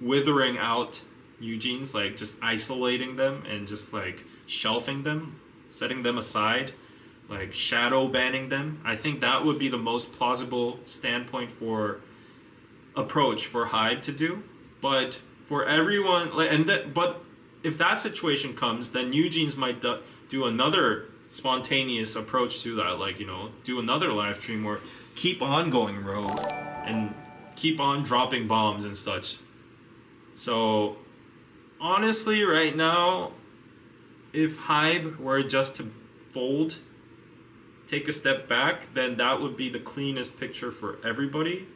S1: withering out NewJeans, like just isolating them and just like shelving them, setting them aside, like shadow banning them. I think that would be the most plausible standpoint for approach for HYBE to do. But for everyone, like, but if that situation comes, then NewJeans might do another spontaneous approach to that, like, you know, do another live stream or keep on going rogue and keep on dropping bombs and such. So honestly, right now, if HYBE were just to fold, take a step back, then that would be the cleanest picture for everybody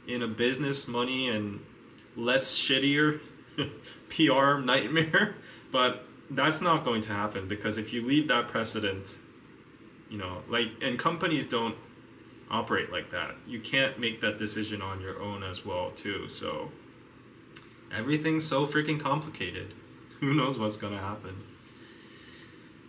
S1: in a business, money, and less shittier PR nightmare. But that's not going to happen, because if you leave that precedent, you know, like, and companies don't operate like that. You can't make that decision on your own as well too. So everything's so freaking complicated. Who knows what's gonna happen?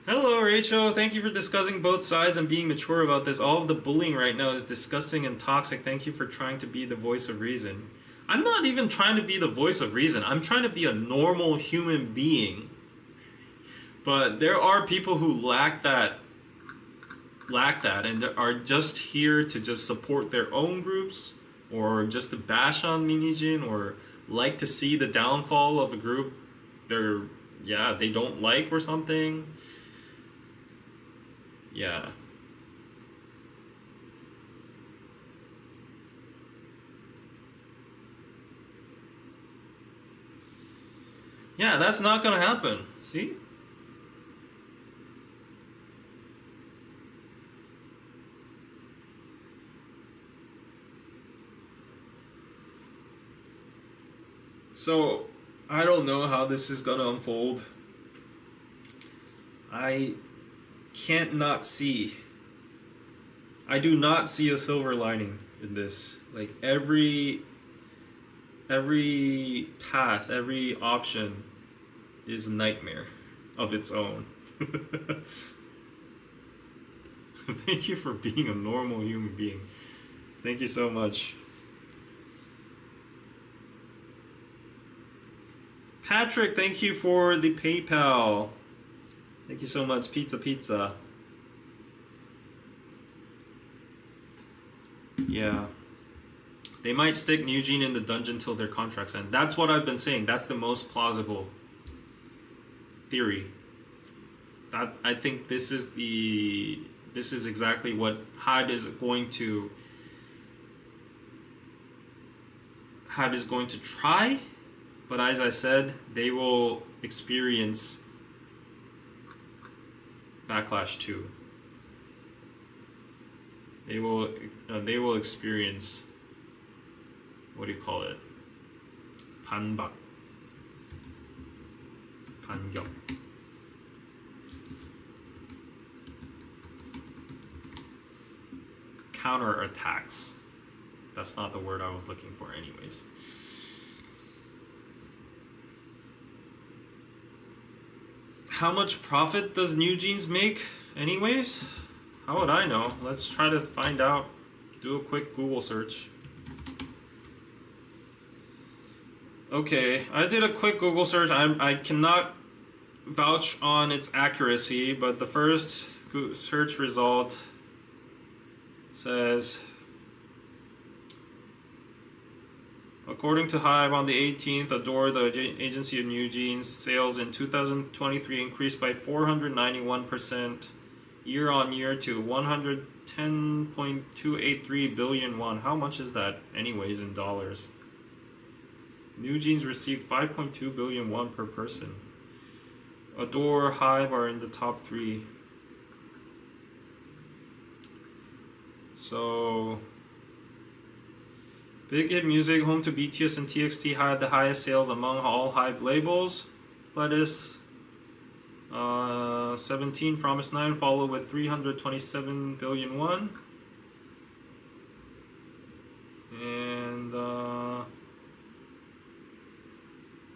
S1: Hello, Rachel. Thank you for discussing both sides and being mature about this. All of the bullying right now is disgusting and toxic. Thank you for trying to be the voice of reason. I'm not even trying to be the voice of reason. I'm trying to be a normal human being. But there are people who lack that and are just here to just support their own groups, or just to bash on Min Hee-jin, or like to see the downfall of a group they don't like or something. Yeah. Yeah, that's not gonna happen. See? So, I don't know how this is gonna unfold. I can't not see. I do not see a silver lining in this. Like, every path, every option is a nightmare of its own. Thank you for being a normal human being. Thank you so much. Patrick, thank you for the PayPal. Thank you so much. Pizza. Yeah. They might stick NewJeans in the dungeon till their contracts end. That's what I've been saying. That's the most plausible theory. I think this is the this is exactly what HYBE is going to try, but as I said, they will experience backlash too. They will experience, what do you call it? 반박, 반격. Counterattacks. That's not the word I was looking for anyways. How much profit does NewJeans make anyways? How would I know? Let's try to find out. Do a quick Google search. Okay, I did a quick Google search. I cannot vouch on its accuracy, but the first search result says, according to HYBE, on the 18th, Adore, the agency of NewJeans, sales in 2023 increased by 491% year-on-year to 110.283 billion won. How much is that anyways in dollars? NewJeans received 5.2 billion won per person. Adore, HYBE are in the top 3. So, Big Hit Music, home to BTS and TXT, had the highest sales among all HYBE labels. Pledis 17, Promise 9 followed with 327 billion won. And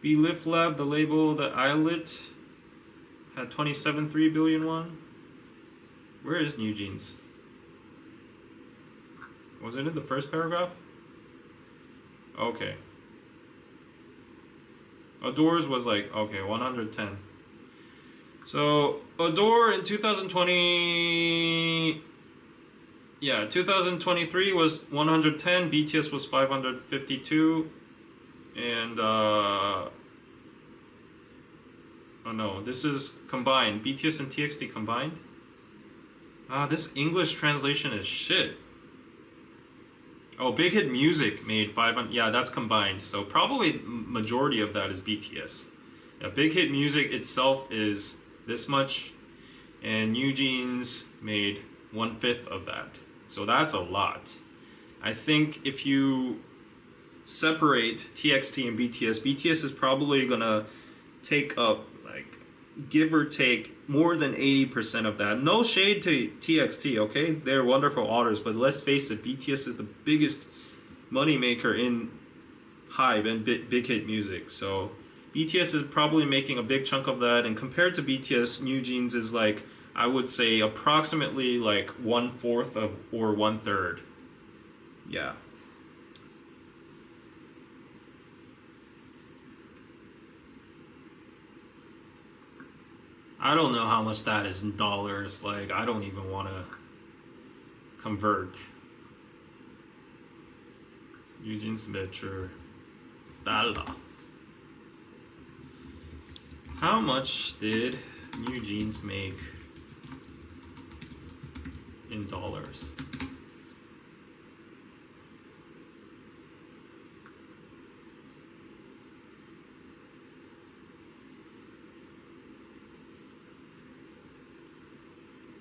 S1: B-Lift Lab, the label that I lit, had 27.3 billion won. Where is NewJeans? Was it in the first paragraph? Okay. Adore's was like, okay, 110. So, Adore in 2020... Yeah, 2023 was 110, BTS was 552, and oh no, this is combined, BTS and TXT combined. This English translation is shit. Oh, Big Hit Music made 500, yeah, that's combined, so probably majority of that is BTS. Yeah, Big Hit Music itself is this much, and NewJeans made 1/5 of that. So that's a lot. I think if you separate TXT and BTS, BTS is probably gonna take up, like, give or take more than 80% of that. No shade to TXT, okay? They're wonderful artists, but let's face it, BTS is the biggest moneymaker in HYBE and Big Hit Music. So BTS is probably making a big chunk of that, and compared to BTS, NewJeans is like, I would say approximately like 1/4 of, or 1/3. Yeah. I don't know how much that is in dollars. Like, I don't even want to convert. NewJeans 매출 달러. How much did NewJeans make in dollars?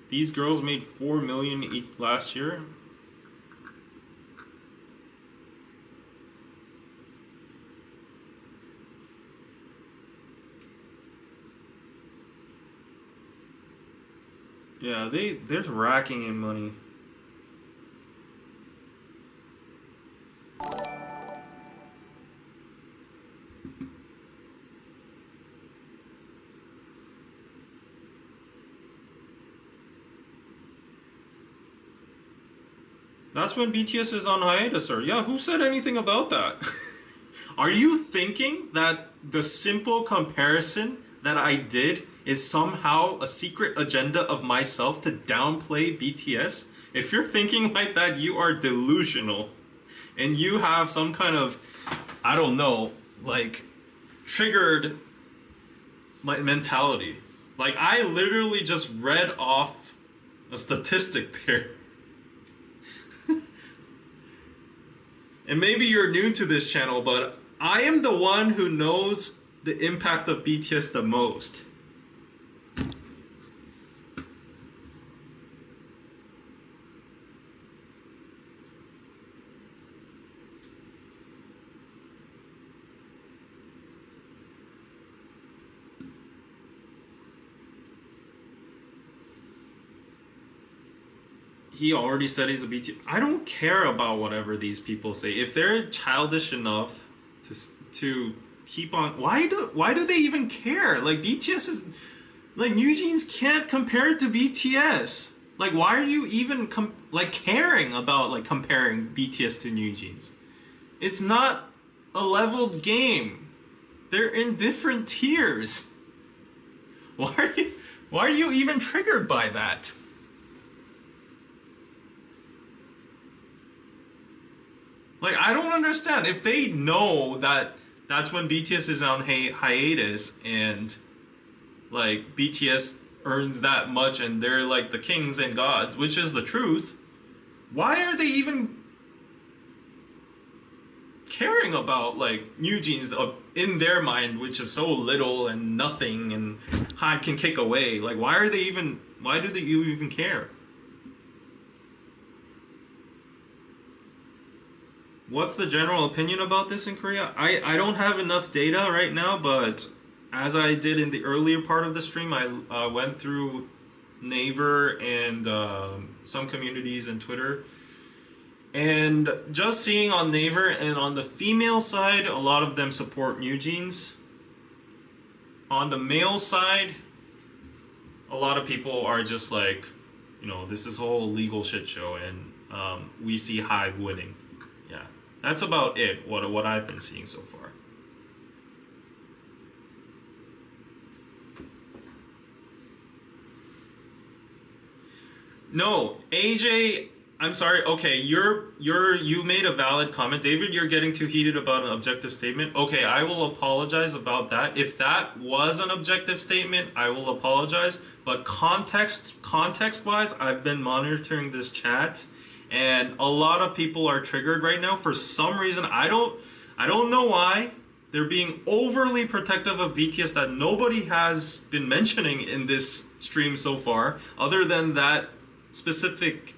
S1: These girls made 4 million each last year. Yeah, they're racking in money. That's when BTS is on hiatus, or yeah, who said anything about that? Are you thinking that the simple comparison that I did is somehow a secret agenda of myself to downplay BTS? If you're thinking like that, you are delusional. And you have some kind of, I don't know, like, triggered mentality. Like, I literally just read off a statistic there. And maybe you're new to this channel, but I am the one who knows the impact of BTS the most. He already said he's a BTS. I don't care about whatever these people say. If they're childish enough to keep on, why do they even care? Like BTS is like NewJeans can't compare it to BTS. Like why are you even caring about like comparing BTS to NewJeans? It's not a leveled game. They're in different tiers. Why are you even triggered by that? Like, I don't understand. If they know that that's when BTS is on hiatus and, like, BTS earns that much and they're, like, the kings and gods, which is the truth, why are they even caring about, like, NewJeans in their mind, which is so little and nothing and HYBE can kick away? Like, why do you even care? What's the general opinion about this in Korea? I don't have enough data right now, but as I did in the earlier part of the stream, I went through Naver and some communities and Twitter. And just seeing on Naver and on the female side, a lot of them support NewJeans. On the male side, a lot of people are just like, you know, this is a whole legal shit show and we see HYBE winning. Yeah, that's about it, what I've been seeing so far. No, AJ, I'm sorry. Okay, you made a valid comment, David. You're getting too heated about an objective statement. Okay, I will apologize about that. If that was an objective statement, I will apologize. But context-wise, I've been monitoring this chat, and a lot of people are triggered right now for some reason. I don't know why. They're being overly protective of BTS that nobody has been mentioning in this stream so far, other than that specific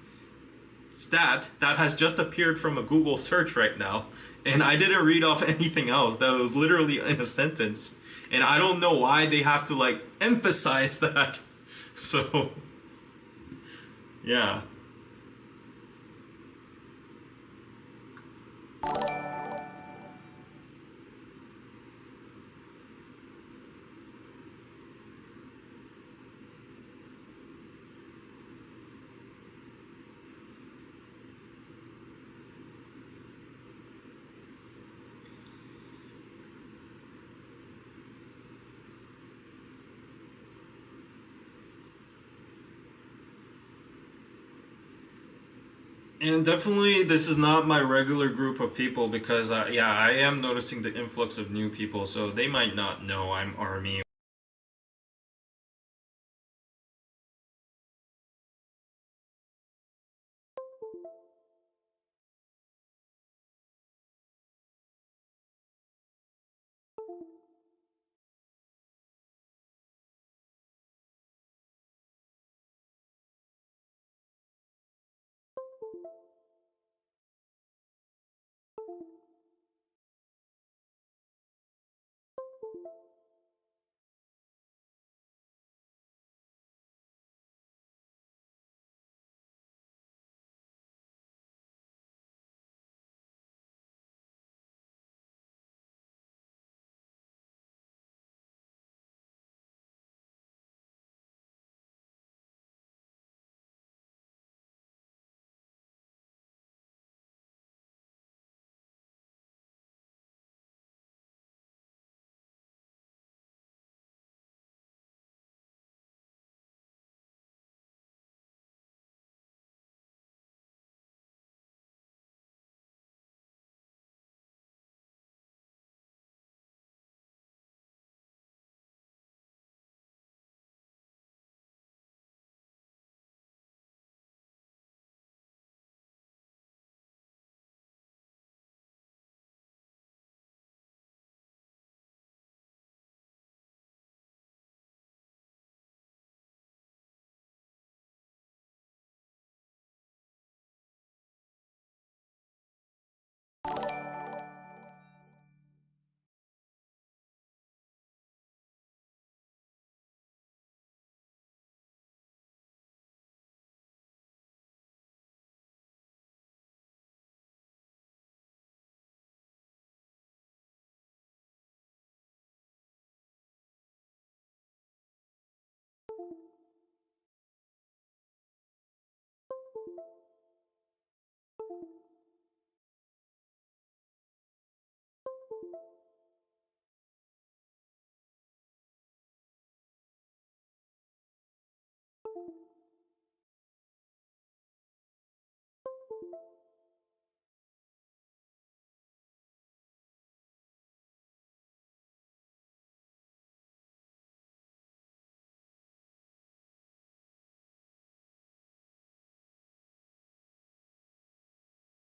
S1: stat that has just appeared from a Google search right now, and I didn't read off anything else. That was literally in a sentence, and I don't know why they have to like emphasize that. So yeah. And definitely this is not my regular group of people because yeah, I am noticing the influx of new people, so they might not know I'm ARMY.